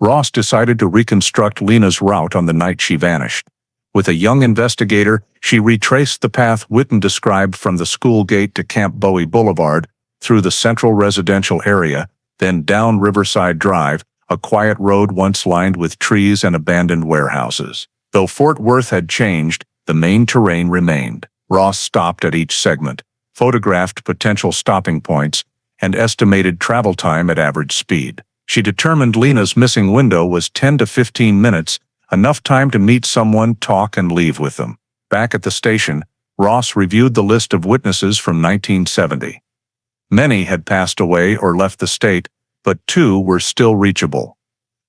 Ross decided to reconstruct Lena's route on the night she vanished. With a young investigator, she retraced the path Witten described from the school gate to Camp Bowie Boulevard, through the central residential area, then down Riverside Drive, a quiet road once lined with trees and abandoned warehouses. Though Fort Worth had changed, the main terrain remained. Ross stopped at each segment, photographed potential stopping points, and estimated travel time at average speed. She determined Lena's missing window was 10 to 15 minutes, enough time to meet someone, talk, and leave with them. Back at the station, Ross reviewed the list of witnesses from 1970. Many had passed away or left the state, but 2 were still reachable.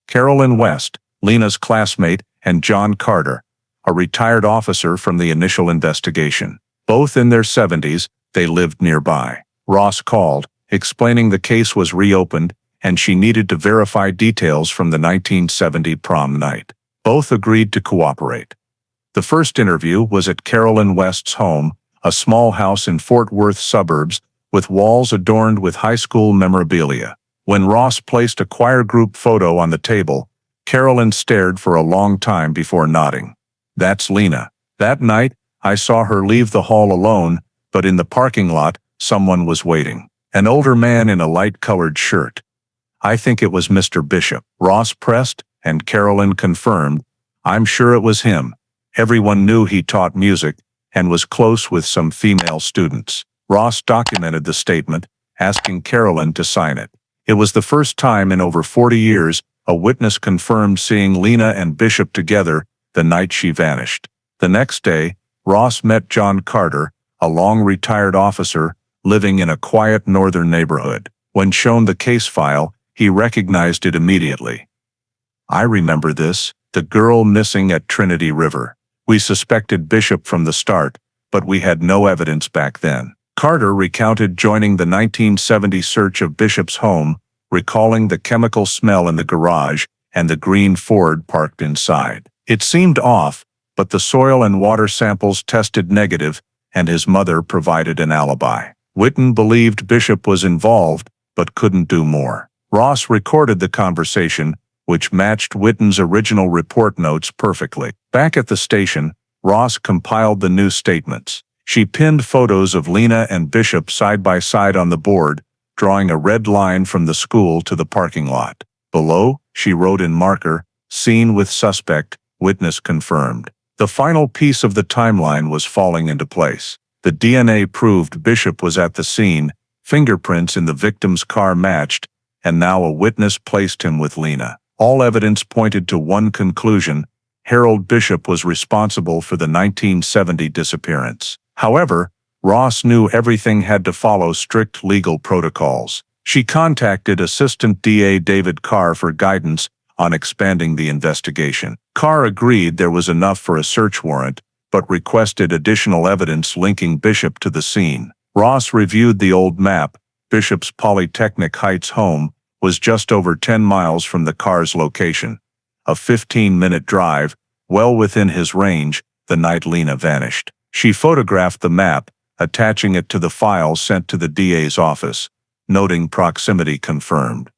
Carolyn West, Lena's classmate, and John Carter, a retired officer from the initial investigation. Both in their 70s, they lived nearby. Ross called, explaining the case was reopened and she needed to verify details from the 1970 prom night. Both agreed to cooperate. The first interview was at Carolyn West's home, a small house in Fort Worth suburbs, with walls adorned with high school memorabilia. When Ross placed a choir group photo on the table, Carolyn stared for a long time before nodding. "That's Lena. That night, I saw her leave the hall alone, but in the parking lot, someone was waiting. An older man in a light-colored shirt. I think it was Mr. Bishop." Ross pressed, and Carolyn confirmed, "I'm sure it was him. Everyone knew he taught music and was close with some female students." Ross documented the statement, asking Carolyn to sign it. It was the first time in over 40 years a witness confirmed seeing Lena and Bishop together the night she vanished. The next day, Ross met John Carter, a long-retired officer living in a quiet northern neighborhood. When shown the case file, he recognized it immediately. "I remember this, the girl missing at Trinity River. We suspected Bishop from the start, but we had no evidence back then." Carter recounted joining the 1970 search of Bishop's home, recalling the chemical smell in the garage and the green Ford parked inside. It seemed off, but the soil and water samples tested negative, and his mother provided an alibi. Witten believed Bishop was involved, but couldn't do more. Ross recorded the conversation, which matched Witten's original report notes perfectly. Back at the station, Ross compiled the new statements. She pinned photos of Lena and Bishop side by side on the board, drawing a red line from the school to the parking lot. Below, she wrote in marker, "Seen with suspect, witness confirmed." The final piece of the timeline was falling into place. The DNA proved Bishop was at the scene, fingerprints in the victim's car matched, and now a witness placed him with Lena. All evidence pointed to one conclusion: Harold Bishop was responsible for the 1970 disappearance. However, Ross knew everything had to follow strict legal protocols. She contacted Assistant DA David Carr for guidance on expanding the investigation. Carr agreed there was enough for a search warrant, but requested additional evidence linking Bishop to the scene. Ross reviewed the old map. Bishop's Polytechnic Heights home was just over 10 miles from the car's location, a 15-minute drive, well within his range the night Lena vanished. She photographed the map, attaching it to the file sent to the DA's office, noting proximity confirmed.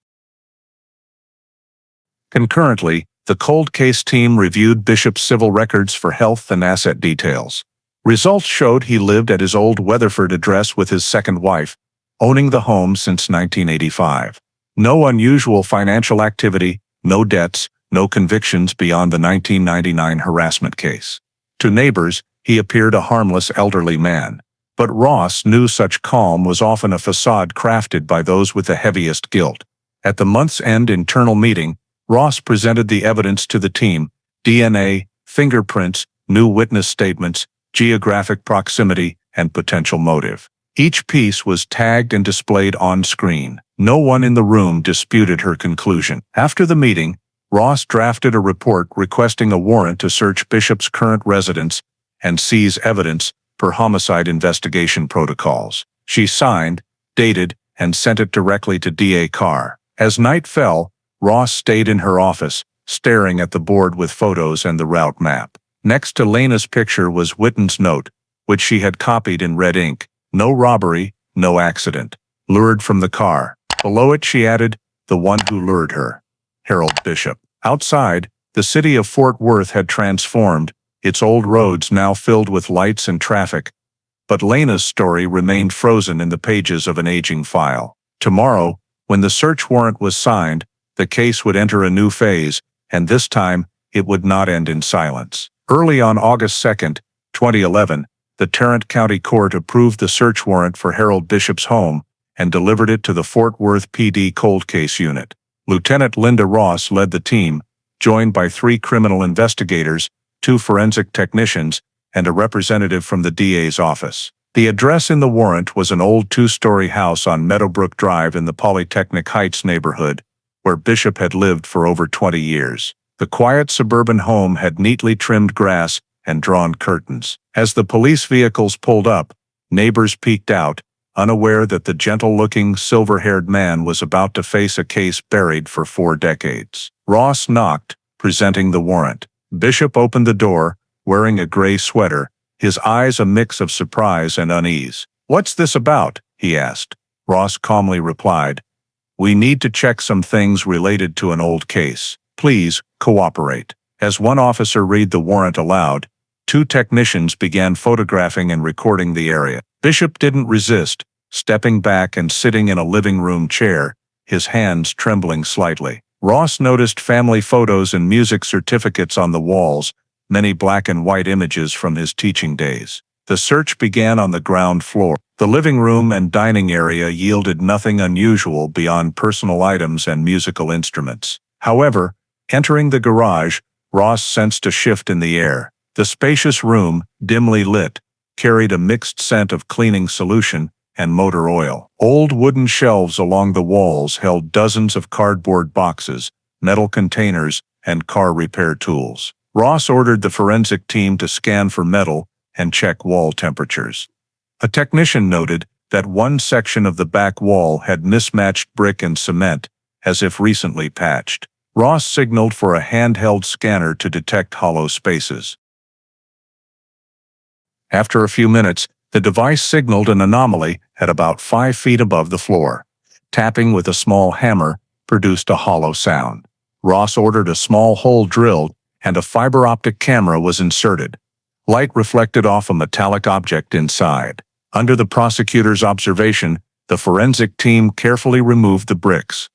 Concurrently, the cold case team reviewed Bishop's civil records for health and asset details. Results showed he lived at his old Weatherford address with his second wife, owning the home since 1985. No unusual financial activity, no debts, no convictions beyond the 1999 harassment case. To neighbors, he appeared a harmless elderly man. But Ross knew such calm was often a facade crafted by those with the heaviest guilt. At the month's-end internal meeting, Ross presented the evidence to the team: DNA, fingerprints, new witness statements, geographic proximity, and potential motive. Each piece was tagged and displayed on screen. No one in the room disputed her conclusion. After the meeting, Ross drafted a report requesting a warrant to search Bishop's current residence and seize evidence per homicide investigation protocols. She signed, dated, and sent it directly to DA Carr. As night fell, Ross stayed in her office, staring at the board with photos and the route map. Next to Lena's picture was Witten's note, which she had copied in red ink: "No robbery, no accident. Lured from the car." Below it she added, "The one who lured her, Harold Bishop." Outside, the city of Fort Worth had transformed, its old roads now filled with lights and traffic. But Lena's story remained frozen in the pages of an aging file. Tomorrow, when the search warrant was signed, the case would enter a new phase, and this time, it would not end in silence. Early on August 2, 2011, the Tarrant County Court approved the search warrant for Harold Bishop's home and delivered it to the Fort Worth PD Cold Case Unit. Lieutenant Linda Ross led the team, joined by 3 criminal investigators, 2 forensic technicians, and a representative from the DA's office. The address in the warrant was an old two-story house on Meadowbrook Drive in the Arlington Heights neighborhood, where Bishop had lived for over 20 years. The quiet suburban home had neatly trimmed grass and drawn curtains. As the police vehicles pulled up, neighbors peeked out, unaware that the gentle-looking, silver-haired man was about to face a case buried for 4 decades. Ross knocked, presenting the warrant. Bishop opened the door, wearing a gray sweater, his eyes a mix of surprise and unease. "What's this about?" he asked. Ross calmly replied, "We need to check some things related to an old case. Please, cooperate." As one officer read the warrant aloud, 2 technicians began photographing and recording the area. Bishop didn't resist, stepping back and sitting in a living room chair, his hands trembling slightly. Ross noticed family photos and music certificates on the walls, many black and white images from his teaching days. The search began on the ground floor. The living room and dining area yielded nothing unusual beyond personal items and musical instruments. However, entering the garage, Ross sensed a shift in the air. The spacious room, dimly lit, carried a mixed scent of cleaning solution and motor oil. Old wooden shelves along the walls held dozens of cardboard boxes, metal containers, and car repair tools. Ross ordered the forensic team to scan for metal and check wall temperatures. A technician noted that one section of the back wall had mismatched brick and cement, as if recently patched. Ross signaled for a handheld scanner to detect hollow spaces. After a few minutes, the device signaled an anomaly at about 5 feet above the floor. Tapping with a small hammer produced a hollow sound. Ross ordered a small hole drilled, and a fiber optic camera was inserted. Light reflected off a metallic object inside. Under the prosecutor's observation, the forensic team carefully removed the bricks.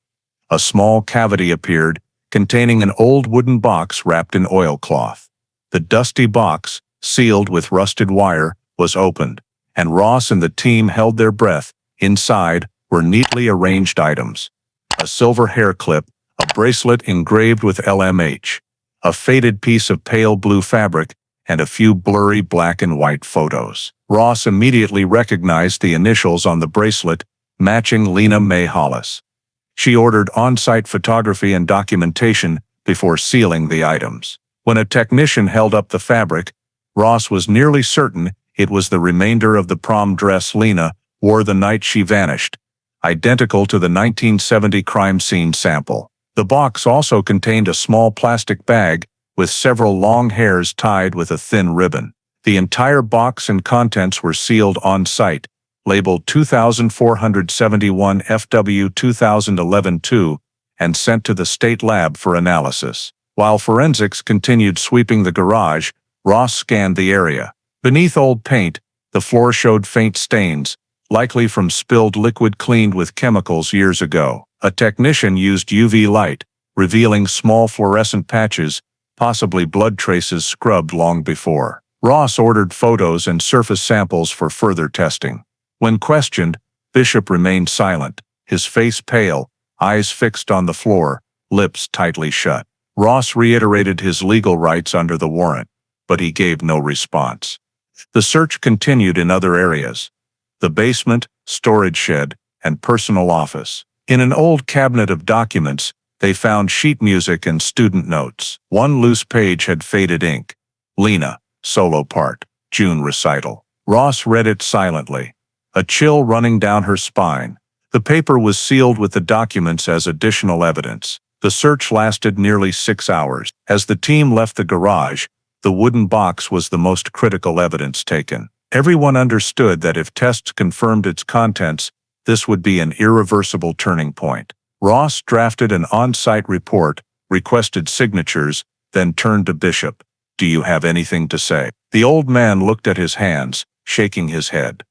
A small cavity appeared, containing an old wooden box wrapped in oilcloth. The dusty box, sealed with rusted wire, was opened, and Ross and the team held their breath. Inside were neatly arranged items: a silver hair clip, a bracelet engraved with LMH, a faded piece of pale blue fabric, and a few blurry black and white photos. Ross immediately recognized the initials on the bracelet, matching Lena Mae Hollis. She ordered on-site photography and documentation before sealing the items. When a technician held up the fabric, Ross was nearly certain it was the remainder of the prom dress Lena wore the night she vanished, identical to the 1970 crime scene sample. The box also contained a small plastic bag with several long hairs tied with a thin ribbon. The entire box and contents were sealed on-site, labeled 2471 FW 2011-2, and sent to the state lab for analysis. While forensics continued sweeping the garage, Ross scanned the area. Beneath old paint, the floor showed faint stains, likely from spilled liquid cleaned with chemicals years ago. A technician used UV light, revealing small fluorescent patches, possibly blood traces scrubbed long before. Ross ordered photos and surface samples for further testing. When questioned, Bishop remained silent, his face pale, eyes fixed on the floor, lips tightly shut. Ross reiterated his legal rights under the warrant, but he gave no response. The search continued in other areas: the basement, storage shed, and personal office. In an old cabinet of documents, they found sheet music and student notes. One loose page had faded ink. Lena, solo part, June recital. Ross read it silently, a chill running down her spine. The paper was sealed with the documents as additional evidence. The search lasted nearly 6 hours. As the team left the garage, the wooden box was the most critical evidence taken. Everyone understood that if tests confirmed its contents, this would be an irreversible turning point. Ross drafted an on-site report, requested signatures, then turned to Bishop. "Do you have anything to say?" The old man looked at his hands, shaking his head.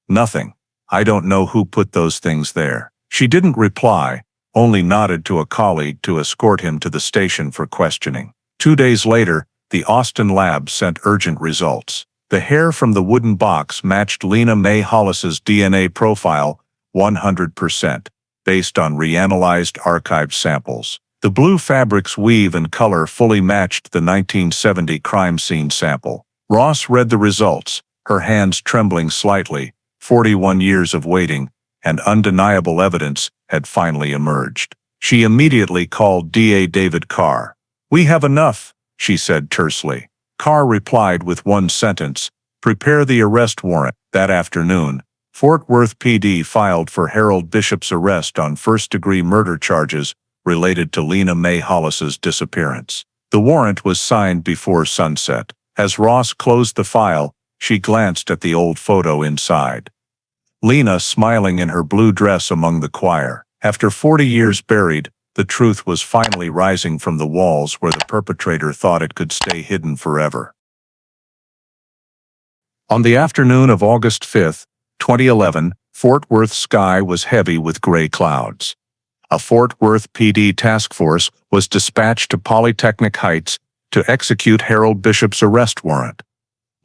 "Nothing. I don't know who put those things there." She didn't reply, only nodded to a colleague to escort him to the station for questioning. 2 days later, the Austin lab sent urgent results. The hair from the wooden box matched Lena Mae Hollis's DNA profile 100%, based on reanalyzed archived samples. The blue fabric's weave and color fully matched the 1970 crime scene sample. Ross read the results, her hands trembling slightly. 41 years of waiting, and undeniable evidence had finally emerged. She immediately called DA David Carr. "We have enough," she said tersely. Carr replied with one sentence, "Prepare the arrest warrant." That afternoon, Fort Worth PD filed for Harold Bishop's arrest on first-degree murder charges related to Lena Mae Hollis's disappearance. The warrant was signed before sunset. As Ross closed the file, she glanced at the old photo inside. Lena smiling in her blue dress among the choir. After 40 years buried, the truth was finally rising from the walls where the perpetrator thought it could stay hidden forever. On the afternoon of August 5, 2011, Fort Worth's sky was heavy with gray clouds. A Fort Worth PD task force was dispatched to Polytechnic Heights to execute Harold Bishop's arrest warrant.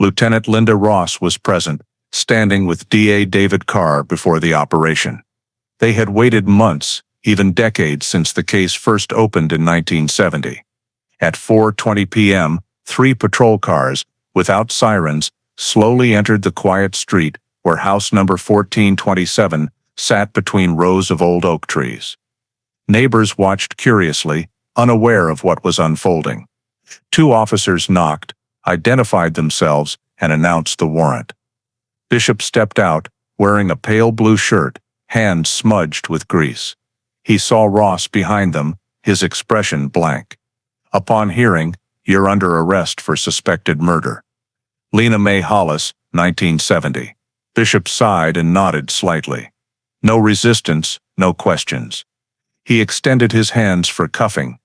Lieutenant Linda Ross was present, standing with DA David Carr before the operation. They had waited months, even decades, since the case first opened in 1970. At 4:20 p.m., 3 patrol cars, without sirens, slowly entered the quiet street where house number 1427 sat between rows of old oak trees. Neighbors watched curiously, unaware of what was unfolding. 2 officers knocked, identified themselves, and announced the warrant. Bishop stepped out, wearing a pale blue shirt, hands smudged with grease. He saw Ross behind them, his expression blank. Upon hearing, "You're under arrest for suspected murder." Lena Mae Hollis, 1970. Bishop sighed and nodded slightly. No resistance, no questions. He extended his hands for cuffing.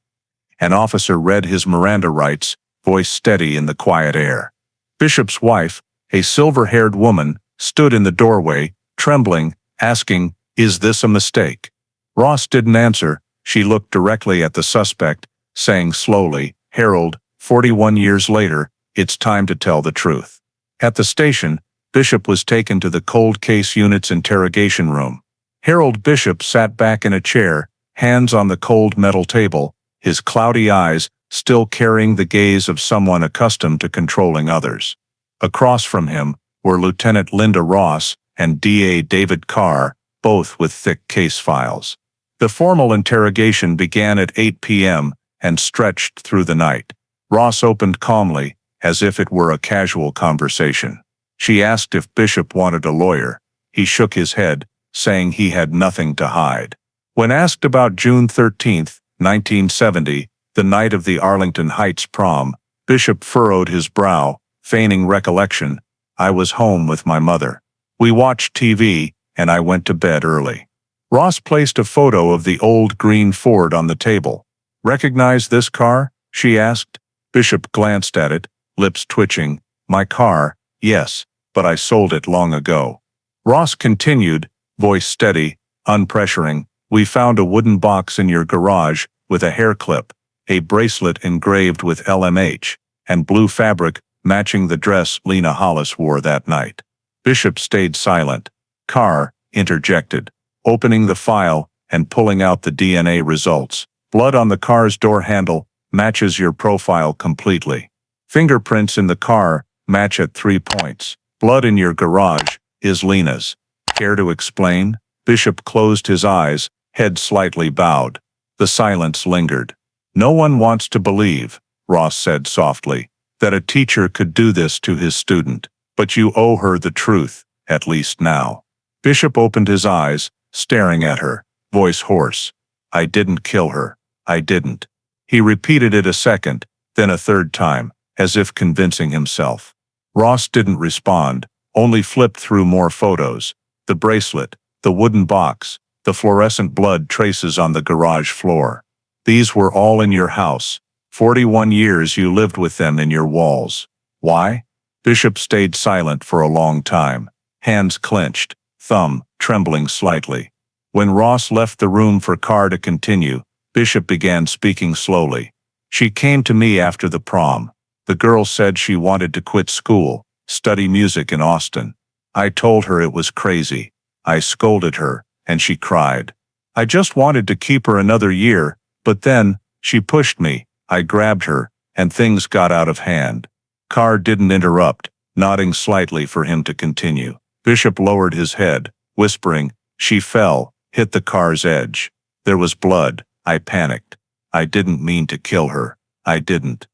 An officer read his Miranda rights, voice steady in the quiet air. Bishop's wife, a silver-haired woman, stood in the doorway, trembling, asking, "Is this a mistake?" Ross didn't answer. She looked directly at the suspect, saying slowly, "Harold, 41 years later, it's time to tell the truth." At the station, Bishop was taken to the cold case unit's interrogation room. Harold Bishop sat back in a chair, hands on the cold metal table, his cloudy eyes still carrying the gaze of someone accustomed to controlling others. Across from him were Lieutenant Linda Ross and DA David Carr, both with thick case files. The formal interrogation began at 8 p.m. and stretched through the night. Ross opened calmly, as if it were a casual conversation. She asked if Bishop wanted a lawyer. He shook his head, saying he had nothing to hide. When asked about June 13, 1970, the night of the Arlington Heights prom, Bishop furrowed his brow, feigning recollection. "I was home with my mother. We watched TV, and I went to bed early." Ross placed a photo of the old green Ford on the table. "Recognize this car?" she asked. Bishop glanced at it, lips twitching. "My car, yes, but I sold it long ago." Ross continued, voice steady, unpressuring. "We found a wooden box in your garage with a hair clip, a bracelet engraved with LMH, and blue fabric matching the dress Lena Hollis wore that night." Bishop stayed silent. Carr interjected, opening the file and pulling out the DNA results. "Blood on the car's door handle matches your profile completely. Fingerprints in the car match at 3 points. Blood in your garage is Lena's. Care to explain?" Bishop closed his eyes, head slightly bowed. The silence lingered. "No one wants to believe," Ross said softly, "that a teacher could do this to his student. But you owe her the truth, at least now." Bishop opened his eyes, staring at her, voice hoarse. "I didn't kill her. I didn't." He repeated it a second, then a third time, as if convincing himself. Ross didn't respond, only flipped through more photos. The bracelet, the wooden box, the fluorescent blood traces on the garage floor. "These were all in your house. 41 years you lived with them in your walls. Why?" Bishop stayed silent for a long time, hands clenched, thumb trembling slightly. When Ross left the room for Carr to continue, Bishop began speaking slowly. "She came to me after the prom. The girl said she wanted to quit school, study music in Austin. I told her it was crazy. I scolded her, and she cried. I just wanted to keep her another year, but then, she pushed me, I grabbed her, and things got out of hand." Carr didn't interrupt, nodding slightly for him to continue. Bishop lowered his head, whispering, "She fell, hit the car's edge. There was blood. I panicked. I didn't mean to kill her. I didn't."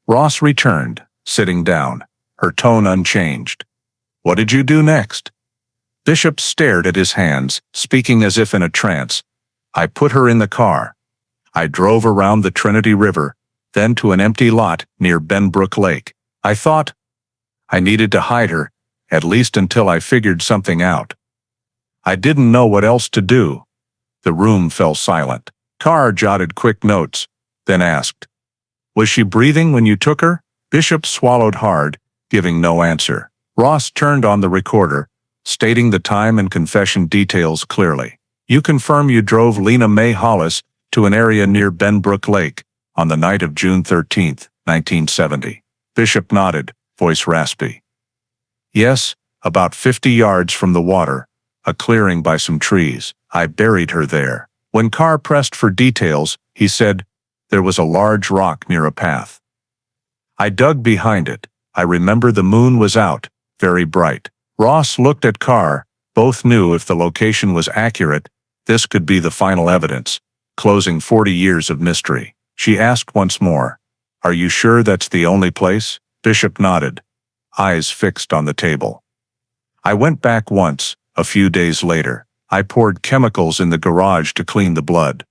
Ross returned, sitting down, her tone unchanged. "What did you do next?" Bishop stared at his hands, speaking as if in a trance. "I put her in the car. I drove around the Trinity River, then to an empty lot near Benbrook Lake. I thought I needed to hide her, at least until I figured something out. I didn't know what else to do." The room fell silent. Carr jotted quick notes, then asked, "Was she breathing when you took her?" Bishop swallowed hard, giving no answer. Ross turned on the recorder, stating the time and confession details clearly. "You confirm you drove Lena Mae Hollis to an area near Benbrook Lake on the night of June 13, 1970. Bishop nodded, voice raspy. "Yes, about 50 yards from the water, a clearing by some trees. I buried her there." When Carr pressed for details, he said, "There was a large rock near a path. I dug behind it. I remember the moon was out, very bright." Ross looked at Carr. Both knew if the location was accurate, this could be the final evidence, closing 40 years of mystery. She asked once more, "Are you sure that's the only place?" Bishop nodded, eyes fixed on the table. "I went back once, a few days later. I poured chemicals in the garage to clean the blood.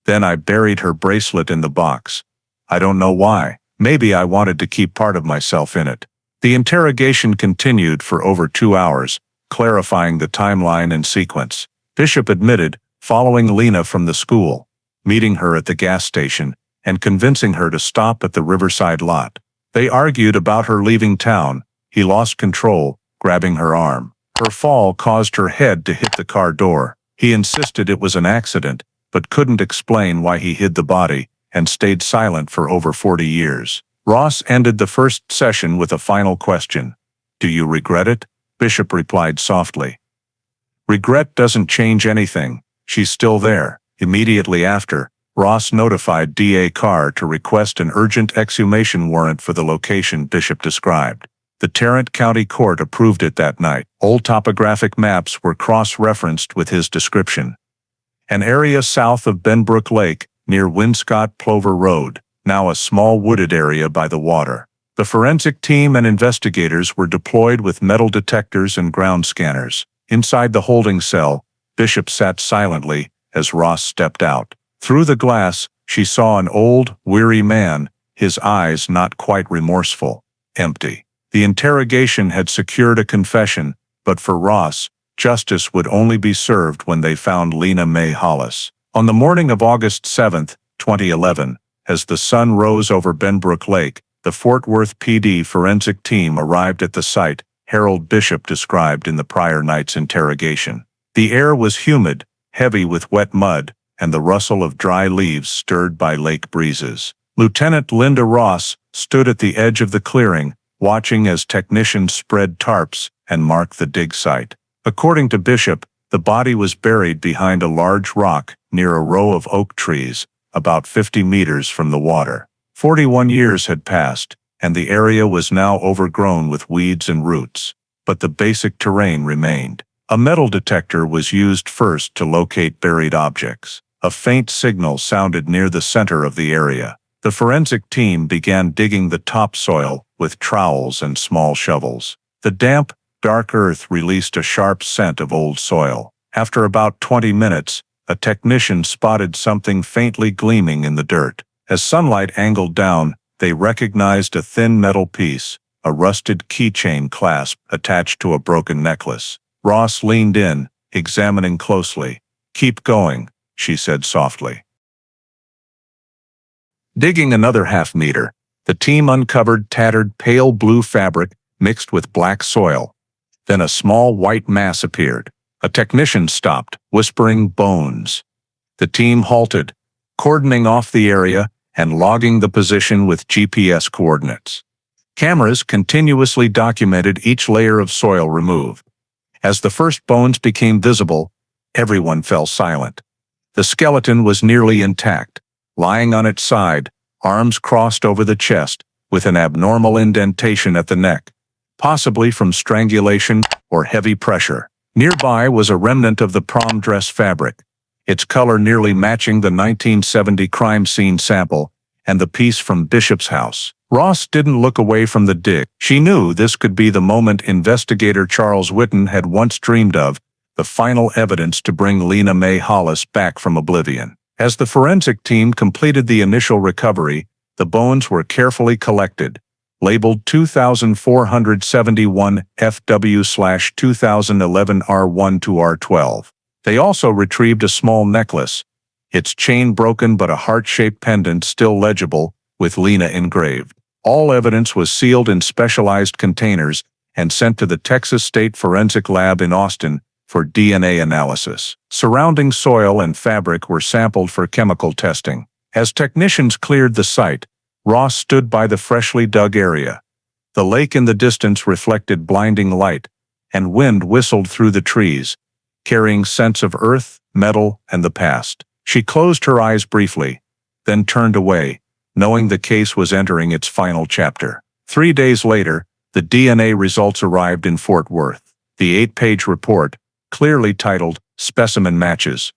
Then I buried her bracelet in the box. I don't know why. Maybe I wanted to keep part of myself in it." The interrogation continued for over 2 hours, clarifying the timeline and sequence. Bishop admitted following Lena from the school, meeting her at the gas station, and convincing her to stop at the Riverside lot. They argued about her leaving town. He lost control, grabbing her arm. Her fall caused her head to hit the car door. He insisted it was an accident, but couldn't explain why he hid the body, and stayed silent for over 40 years. Ross ended the first session with a final question. "Do you regret it?" Bishop replied softly. "Regret doesn't change anything. She's still there." Immediately after, Ross notified D.A. Carr to request an urgent exhumation warrant for the location Bishop described. The Tarrant County Court approved it that night. Old topographic maps were cross-referenced with his description. An area south of Benbrook Lake, near Winscott Plover Road, now a small wooded area by the water. The forensic team and investigators were deployed with metal detectors and ground scanners. Inside the holding cell, Bishop sat silently as Ross stepped out. Through the glass, she saw an old, weary man, his eyes not quite remorseful, empty. The interrogation had secured a confession, but for Ross, justice would only be served when they found Lena Mae Hollis. On the morning of August 7, 2011, as the sun rose over Benbrook Lake, the Fort Worth PD forensic team arrived at the site Harold Bishop described in the prior night's interrogation. The air was humid, heavy with wet mud, and the rustle of dry leaves stirred by lake breezes. Lieutenant Linda Ross stood at the edge of the clearing, watching as technicians spread tarps and marked the dig site. According to Bishop, the body was buried behind a large rock near a row of oak trees, about 50 meters from the water. 41 years had passed, and the area was now overgrown with weeds and roots. But the basic terrain remained. A metal detector was used first to locate buried objects. A faint signal sounded near the center of the area. The forensic team began digging the topsoil with trowels and small shovels. The damp, dark earth released a sharp scent of old soil. After about 20 minutes, a technician spotted something faintly gleaming in the dirt. As sunlight angled down, they recognized a thin metal piece, a rusted keychain clasp attached to a broken necklace. Ross leaned in, examining closely. "Keep going," she said softly. Digging another half-meter, the team uncovered tattered pale blue fabric mixed with black soil. Then a small white mass appeared. A technician stopped, whispering bones. The team halted, cordoning off the area and logging the position with GPS coordinates. Cameras continuously documented each layer of soil removed. As the first bones became visible, everyone fell silent. The skeleton was nearly intact, lying on its side, arms crossed over the chest, with an abnormal indentation at the neck, possibly from strangulation or heavy pressure. Nearby was a remnant of the prom dress fabric, its color nearly matching the 1970 crime scene sample and the piece from Bishop's house. Ross didn't look away from the dig. She knew this could be the moment investigator Charles Whitten had once dreamed of, the final evidence to bring Lena Mae Hollis back from oblivion. As the forensic team completed the initial recovery, the bones were carefully collected, labeled 2471 FW/2011 R1 to R12. They also retrieved a small necklace, its chain broken but a heart-shaped pendant still legible, with Lena engraved. All evidence was sealed in specialized containers and sent to the Texas State Forensic Lab in Austin for DNA analysis. Surrounding soil and fabric were sampled for chemical testing. As technicians cleared the site, Ross stood by the freshly dug area. The lake in the distance reflected blinding light, and wind whistled through the trees, carrying scents of earth, metal, and the past. She closed her eyes briefly, then turned away, knowing the case was entering its final chapter. 3 days later, the DNA results arrived in Fort Worth. The 8-page report, clearly titled Specimen Matches.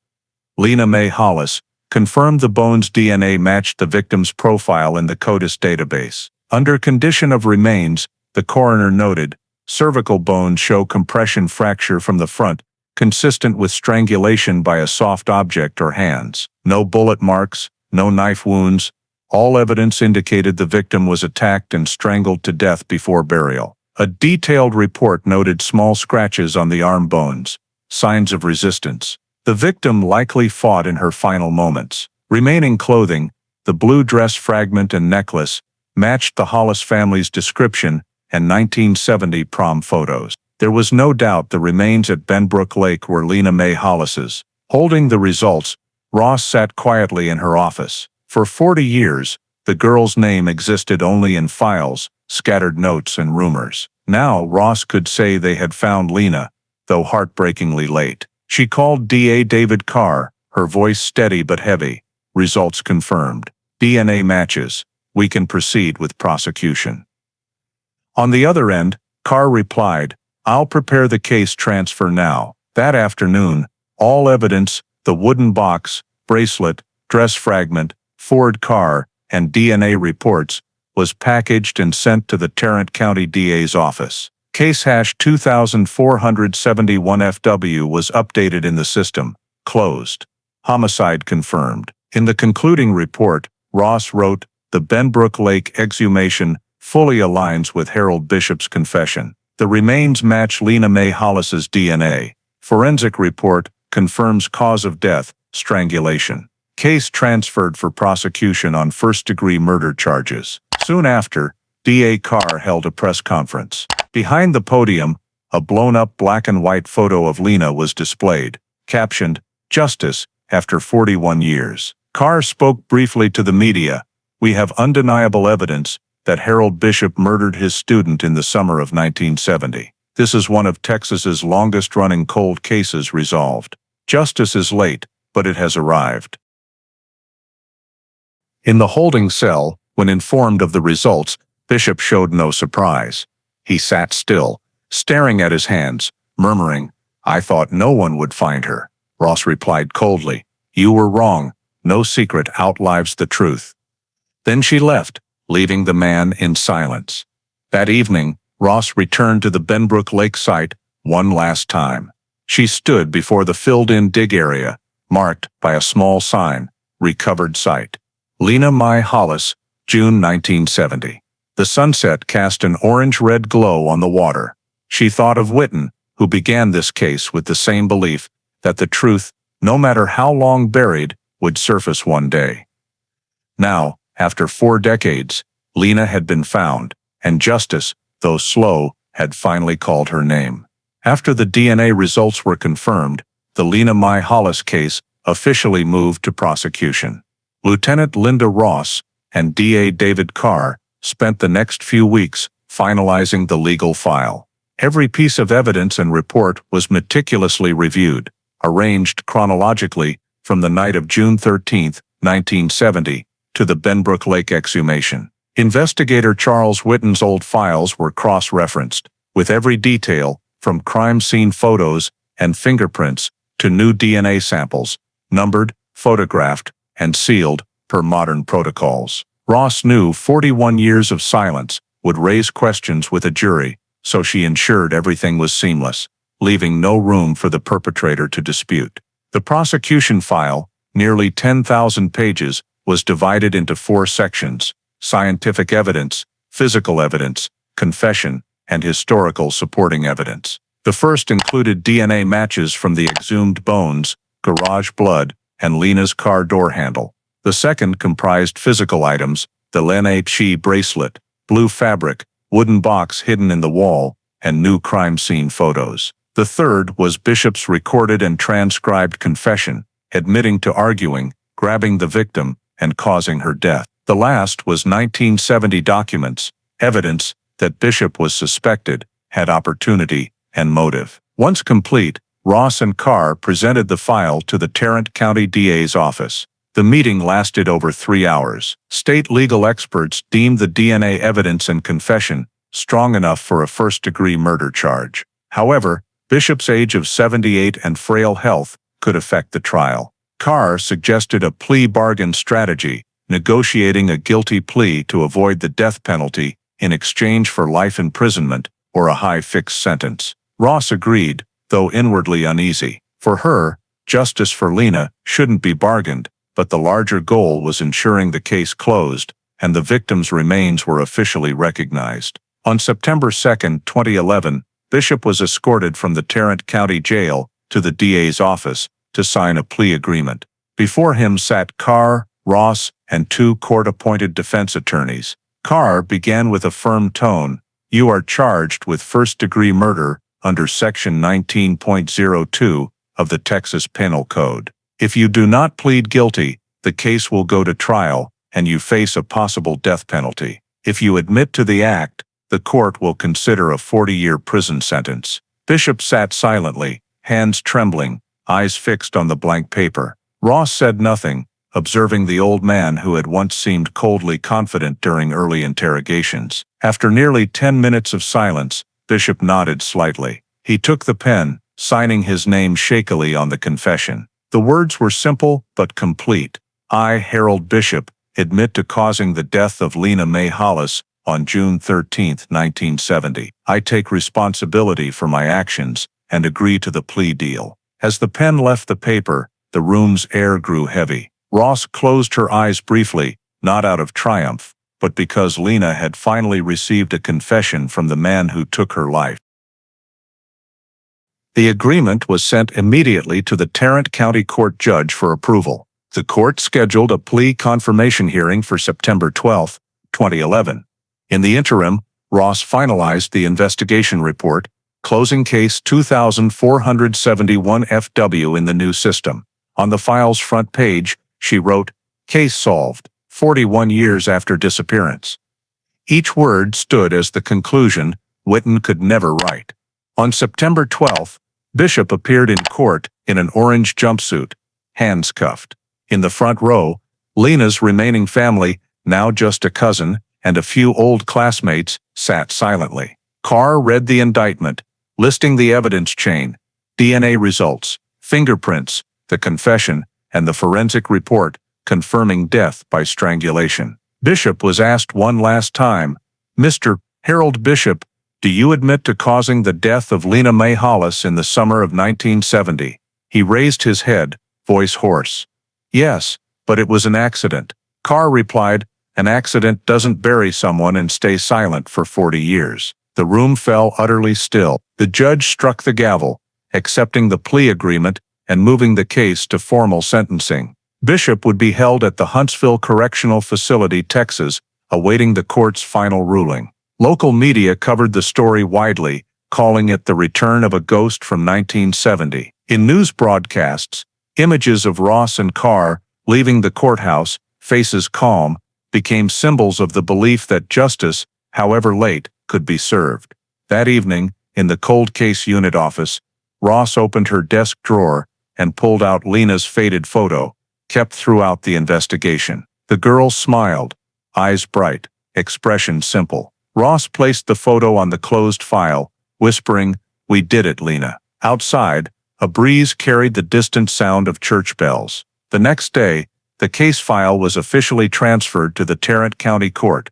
Lena Mae Hollis confirmed the bones' DNA matched the victim's profile in the CODIS database. Under condition of remains, the coroner noted, cervical bones show compression fracture from the front, consistent with strangulation by a soft object or hands. No bullet marks, no knife wounds. All evidence indicated the victim was attacked and strangled to death before burial. A detailed report noted small scratches on the arm bones, signs of resistance. The victim likely fought in her final moments. Remaining clothing, the blue dress fragment and necklace, matched the Hollis family's description and 1970 prom photos. There was no doubt the remains at Benbrook Lake were Lena Mae Hollis's. Holding the results, Ross sat quietly in her office. For 40 years, the girl's name existed only in files, scattered notes, and rumors. Now Ross could say they had found Lena, though heartbreakingly late. She called DA David Carr, her voice steady but heavy. Results confirmed. DNA matches. We can proceed with prosecution. On the other end, Carr replied, I'll prepare the case transfer now. That afternoon, all evidence, the wooden box, bracelet, dress fragment, Ford car, and DNA reports, was packaged and sent to the Tarrant County DA's office. Case hash 2471 FW was updated in the system. Closed. Homicide confirmed. In the concluding report, Ross wrote, the Benbrook Lake exhumation fully aligns with Harold Bishop's confession. The remains match Lena Mae Hollis's DNA. Forensic report confirms cause of death, strangulation. Case transferred for prosecution on first-degree murder charges. Soon after, DA Carr held a press conference. Behind the podium, a blown-up black-and-white photo of Lena was displayed, captioned, Justice, after 41 years. Carr spoke briefly to the media. We have undeniable evidence that Harold Bishop murdered his student in the summer of 1970. This is one of Texas's longest-running cold cases resolved. Justice is late, but it has arrived. In the holding cell, when informed of the results, Bishop showed no surprise. He sat still, staring at his hands, murmuring, I thought no one would find her. Ross replied coldly, You were wrong. No secret outlives the truth. Then she left, leaving the man in silence. That evening, Ross returned to the Benbrook Lake site one last time. She stood before the filled-in dig area, marked by a small sign, Recovered Site. Lena Mae Hollis, June 1970. The sunset cast an orange-red glow on the water. She thought of Whitten, who began this case with the same belief that the truth, no matter how long buried, would surface one day. Now, after 4 decades, Lena had been found, and justice, though slow, had finally called her name. After the DNA results were confirmed, the Lena Mae Hollis case officially moved to prosecution. Lieutenant Linda Ross and DA David Carr spent the next few weeks finalizing the legal file. Every piece of evidence and report was meticulously reviewed, arranged chronologically from the night of June 13, 1970, to the Benbrook Lake exhumation. Investigator Charles Whitten's old files were cross-referenced, with every detail, from crime scene photos and fingerprints to new DNA samples, numbered, photographed, and sealed, per modern protocols. Ross knew 41 years of silence would raise questions with a jury, so she ensured everything was seamless, leaving no room for the perpetrator to dispute. The prosecution file, nearly 10,000 pages, was divided into 4 sections: scientific evidence, physical evidence, confession, and historical supporting evidence. The first included DNA matches from the exhumed bones, garage blood, and Lena's car door handle. The second comprised physical items: the Lena Mae bracelet, blue fabric, wooden box hidden in the wall, and new crime scene photos. The third was Bishop's recorded and transcribed confession, admitting to arguing, grabbing the victim, and causing her death. The last was 1970 documents, evidence that Bishop was suspected, had opportunity, and motive. Once complete, Ross and Carr presented the file to the Tarrant County DA's office. The meeting lasted over 3 hours. State legal experts deemed the DNA evidence and confession strong enough for a first-degree murder charge. However, Bishop's age of 78 and frail health could affect the trial. Carr suggested a plea bargain strategy, negotiating a guilty plea to avoid the death penalty in exchange for life imprisonment or a high fixed sentence. Ross agreed, though inwardly uneasy. For her, justice for Lena shouldn't be bargained, but the larger goal was ensuring the case closed and the victim's remains were officially recognized. On September 2, 2011, Bishop was escorted from the Tarrant County Jail to the DA's office to sign a plea agreement. Before him sat Carr, Ross, and 2 court-appointed defense attorneys. Carr began with a firm tone. "You are charged with first-degree murder under Section 19.02 of the Texas Penal Code. If you do not plead guilty, the case will go to trial, and you face a possible death penalty. If you admit to the act, the court will consider a 40-year prison sentence." Bishop sat silently, hands trembling, eyes fixed on the blank paper. Ross said nothing, observing the old man who had once seemed coldly confident during early interrogations. After nearly 10 minutes of silence, Bishop nodded slightly. He took the pen, signing his name shakily on the confession. The words were simple but complete. "I, Harold Bishop, admit to causing the death of Lena Mae Hollis on June 13, 1970. I take responsibility for my actions and agree to the plea deal." As the pen left the paper, the room's air grew heavy. Ross closed her eyes briefly, not out of triumph, but because Lena had finally received a confession from the man who took her life. The agreement was sent immediately to the Tarrant County Court judge for approval. The court scheduled a plea confirmation hearing for September 12, 2011. In the interim, Ross finalized the investigation report, closing case 2471 FW in the new system. On the file's front page, she wrote, "Case solved, 41 years after disappearance." Each word stood as the conclusion Whitten could never write. On September 12, Bishop appeared in court in an orange jumpsuit, hands cuffed. In the front row, Lena's remaining family, now just a cousin, and a few old classmates, sat silently. Carr read the indictment, listing the evidence chain, DNA results, fingerprints, the confession, and the forensic report confirming death by strangulation. Bishop was asked one last time, "Mr. Harold Bishop, do you admit to causing the death of Lena Mae Hollis in the summer of 1970? He raised his head, voice hoarse. "Yes, but it was an accident." Carr replied, "An accident doesn't bury someone and stay silent for 40 years. The room fell utterly still. The judge struck the gavel, accepting the plea agreement and moving the case to formal sentencing. Bishop would be held at the Huntsville Correctional Facility, Texas, awaiting the court's final ruling. Local media covered the story widely, calling it the return of a ghost from 1970. In news broadcasts, images of Ross and Carr leaving the courthouse, faces calm, became symbols of the belief that justice, however late, could be served. That evening, in the cold case unit office, Ross opened her desk drawer and pulled out Lena's faded photo, kept throughout the investigation. The girl smiled, eyes bright, expression simple. Ross placed the photo on the closed file, whispering, "We did it, Lena." Outside, a breeze carried the distant sound of church bells. The next day, the case file was officially transferred to the Tarrant County Court,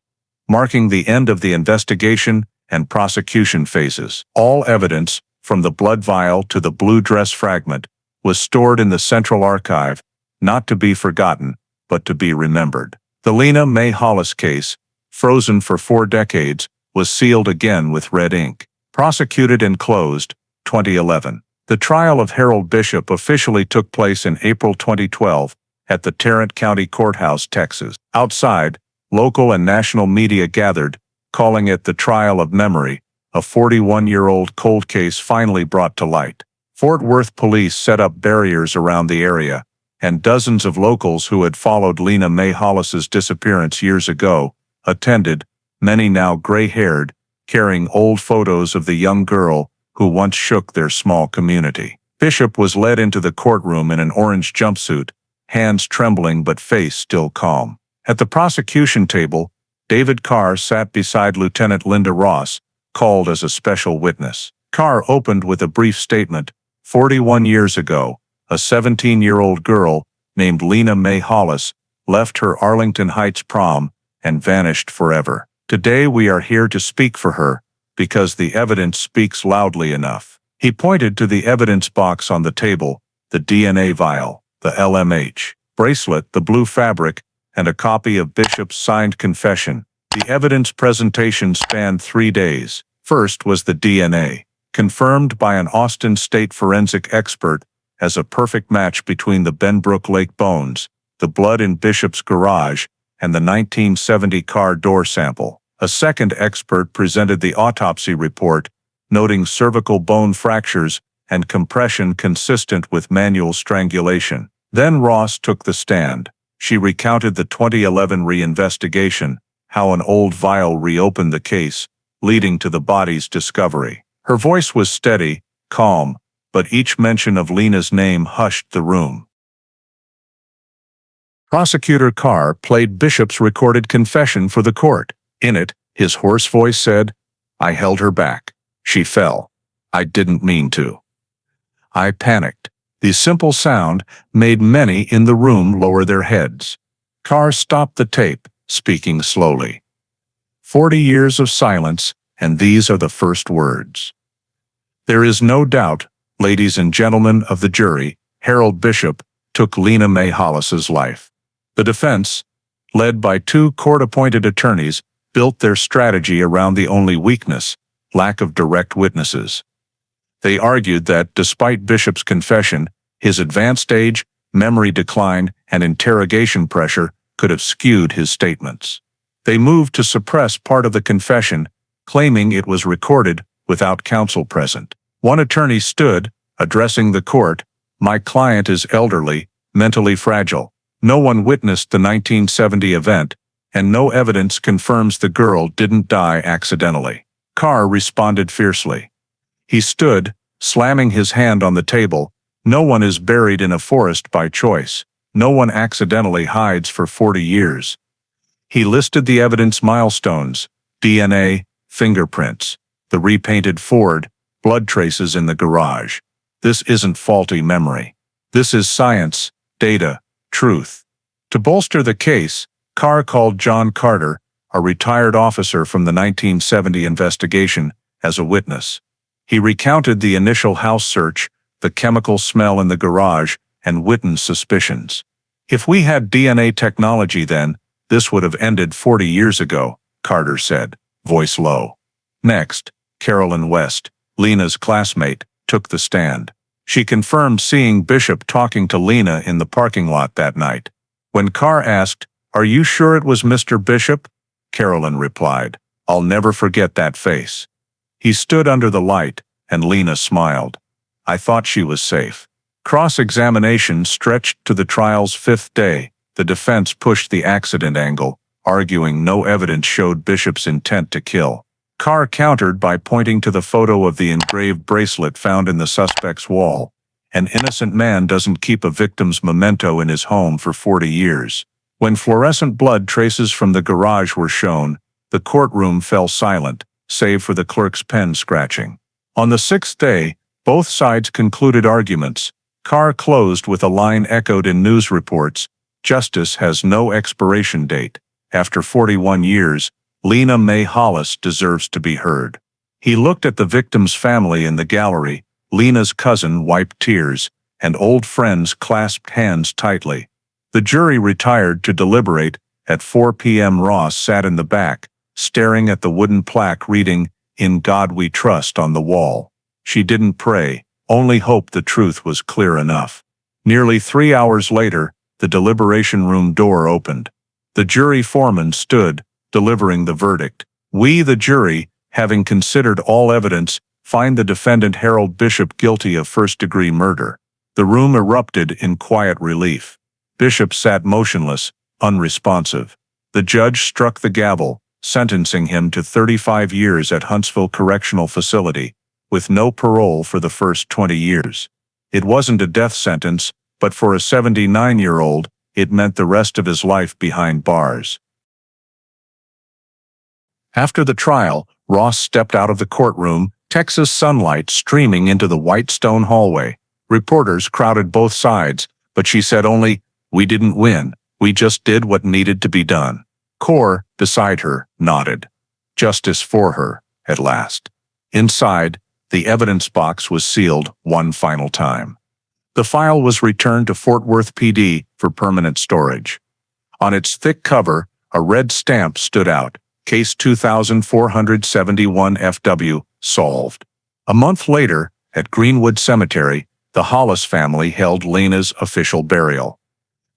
marking the end of the investigation and prosecution phases. All evidence, from the blood vial to the blue dress fragment, was stored in the Central Archive, not to be forgotten, but to be remembered. The Lena Mae Hollis case, frozen for 4 decades, was sealed again with red ink. Prosecuted and closed, 2011. The trial of Harold Bishop officially took place in April 2012 at the Tarrant County Courthouse, Texas. Outside, local and national media gathered, calling it the trial of memory, a 41-year-old cold case finally brought to light. Fort Worth police set up barriers around the area, and dozens of locals who had followed Lena Mae Hollis's disappearance years ago attended, many now gray-haired, carrying old photos of the young girl who once shook their small community. Bishop was led into the courtroom in an orange jumpsuit, hands trembling but face still calm. At the prosecution table, David Carr sat beside Lieutenant Linda Ross, called as a special witness. Carr opened with a brief statement. 41 years ago, a 17-year-old girl named Lena Mae Hollis left her Arlington Heights prom and vanished forever. Today we are here to speak for her, because the evidence speaks loudly enough. He pointed to the evidence box on the table, the DNA vial, the LMH bracelet, the blue fabric, and a copy of Bishop's signed confession. The evidence presentation spanned 3 days. First was the DNA, confirmed by an Austin state forensic expert as a perfect match between the Benbrook Lake bones, the blood in Bishop's garage, and the 1970 car door sample. A second expert presented the autopsy report, noting cervical bone fractures and compression consistent with manual strangulation. Then Ross took the stand. She recounted the 2011 reinvestigation, how an old vial reopened the case, leading to the body's discovery. Her voice was steady, calm, but each mention of Lena's name hushed the room. Prosecutor Carr played Bishop's recorded confession for the court. In it, his hoarse voice said, "I held her back. She fell. I didn't mean to. I panicked." The simple sound made many in the room lower their heads. Carr stopped the tape, speaking slowly. 40 years of silence, and these are the first words. "There is no doubt, ladies and gentlemen of the jury, Harold Bishop took Lena Mae Hollis's life." The defense, led by 2 court-appointed attorneys, built their strategy around the only weakness, lack of direct witnesses. They argued that, despite Bishop's confession, his advanced age, memory decline, and interrogation pressure could have skewed his statements. They moved to suppress part of the confession, claiming it was recorded without counsel present. One attorney stood, addressing the court, "My client is elderly, mentally fragile. No one witnessed the 1970 event, and no evidence confirms the girl didn't die accidentally." Carr responded fiercely. He stood, slamming his hand on the table. "No one is buried in a forest by choice. No one accidentally hides for 40 years." He listed the evidence milestones: DNA, fingerprints, the repainted Ford, blood traces in the garage. This isn't faulty memory. This is science, data, truth. To bolster the case, Carr called John Carter, a retired officer from the 1970 investigation, as a witness. He recounted the initial house search, the chemical smell in the garage, and Witten's suspicions. "If we had DNA technology then, this would have ended 40 years ago," Carter said, voice low. Next, Carolyn West, Lena's classmate, took the stand. She confirmed seeing Bishop talking to Lena in the parking lot that night. When Carr asked, "Are you sure it was Mr. Bishop?" Carolyn replied, "I'll never forget that face. He stood under the light, and Lena smiled. I thought she was safe." Cross-examination stretched to the trial's 5th day. The defense pushed the accident angle, arguing no evidence showed Bishop's intent to kill. Carr countered by pointing to the photo of the engraved bracelet found in the suspect's wall. An innocent man doesn't keep a victim's memento in his home for 40 years. When fluorescent blood traces from the garage were shown, the courtroom fell silent, save for the clerk's pen scratching. On the sixth day, both sides concluded arguments. Carr closed with a line echoed in news reports: "Justice has no expiration date. After 41 years, Lena Mae Hollis deserves to be heard." He looked at the victim's family in the gallery. Lena's cousin wiped tears, and old friends clasped hands tightly. The jury retired to deliberate. At 4 p.m. Ross sat in the back, staring at the wooden plaque reading, "In God We Trust," on the wall. She didn't pray, only hoped the truth was clear enough. Nearly 3 hours later, the deliberation room door opened. The jury foreman stood, delivering the verdict. "We, the jury, having considered all evidence, find the defendant Harold Bishop guilty of first-degree murder." The room erupted in quiet relief. Bishop sat motionless, unresponsive. The judge struck the gavel, sentencing him to 35 years at Huntsville Correctional Facility, with no parole for the first 20 years. It wasn't a death sentence, but for a 79-year-old, it meant the rest of his life behind bars. After the trial, Ross stepped out of the courtroom, Texas sunlight streaming into the white stone hallway. Reporters crowded both sides, but she said only, "We didn't win, we just did what needed to be done." Carr, beside her, nodded. Justice for her, at last. Inside, the evidence box was sealed one final time. The file was returned to Fort Worth PD for permanent storage. On its thick cover, a red stamp stood out: Case 2471 FW, solved. A month later, at Greenwood Cemetery, the Hollis family held Lena's official burial.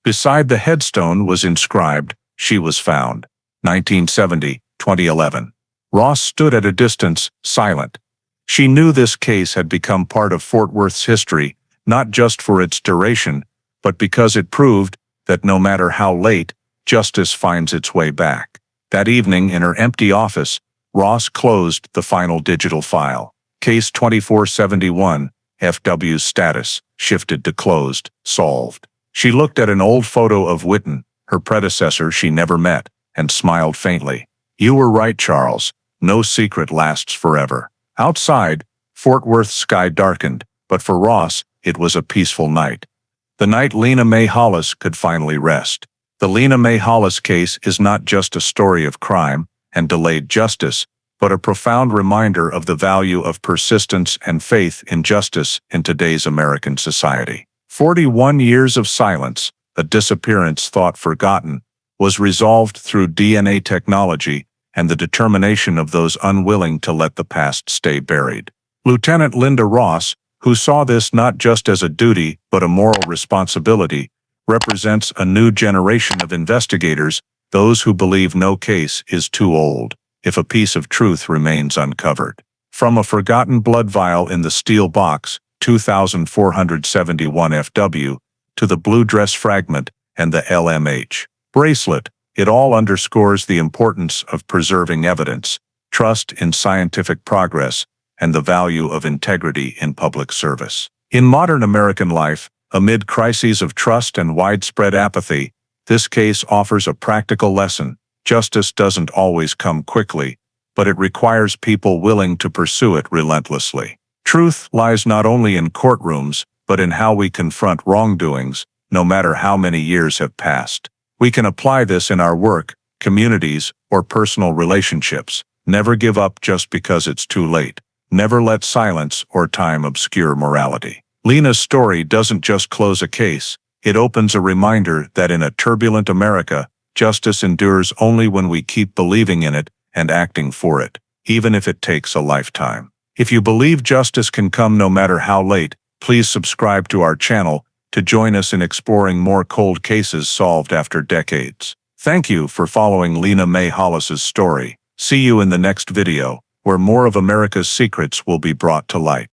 Beside the headstone was inscribed, "She was found. 1970-2011. Ross stood at a distance, silent. She knew this case had become part of Fort Worth's history, not just for its duration, but because it proved that no matter how late, justice finds its way back. That evening in her empty office, Ross closed the final digital file. Case 2471, FW's status shifted to closed, solved. She looked at an old photo of Whitten, her predecessor she never met, and smiled faintly. "You were right, Charles. No secret lasts forever." Outside, Fort Worth's sky darkened, but for Ross, it was a peaceful night. The night Lena Mae Hollis could finally rest. The Lena Mae Hollis case is not just a story of crime and delayed justice, but a profound reminder of the value of persistence and faith in justice in today's American society. 41 years of silence, a disappearance thought forgotten, was resolved through DNA technology and the determination of those unwilling to let the past stay buried. Lieutenant Linda Ross, who saw this not just as a duty but a moral responsibility, represents a new generation of investigators, those who believe no case is too old if a piece of truth remains uncovered. From a forgotten blood vial in the steel box, 2471 FW, to the blue dress fragment and the LMH bracelet, it all underscores the importance of preserving evidence, trust in scientific progress, and the value of integrity in public service. In modern American life, amid crises of trust and widespread apathy, this case offers a practical lesson. Justice doesn't always come quickly, but it requires people willing to pursue it relentlessly. Truth lies not only in courtrooms, but in how we confront wrongdoings, no matter how many years have passed. We can apply this in our work, communities, or personal relationships. Never give up just because it's too late. Never let silence or time obscure morality. Lena's story doesn't just close a case, it opens a reminder that in a turbulent America, justice endures only when we keep believing in it and acting for it, even if it takes a lifetime. If you believe justice can come no matter how late, please subscribe to our channel to join us in exploring more cold cases solved after decades. Thank you for following Lena Mae Hollis's story. See you in the next video, where more of America's secrets will be brought to light.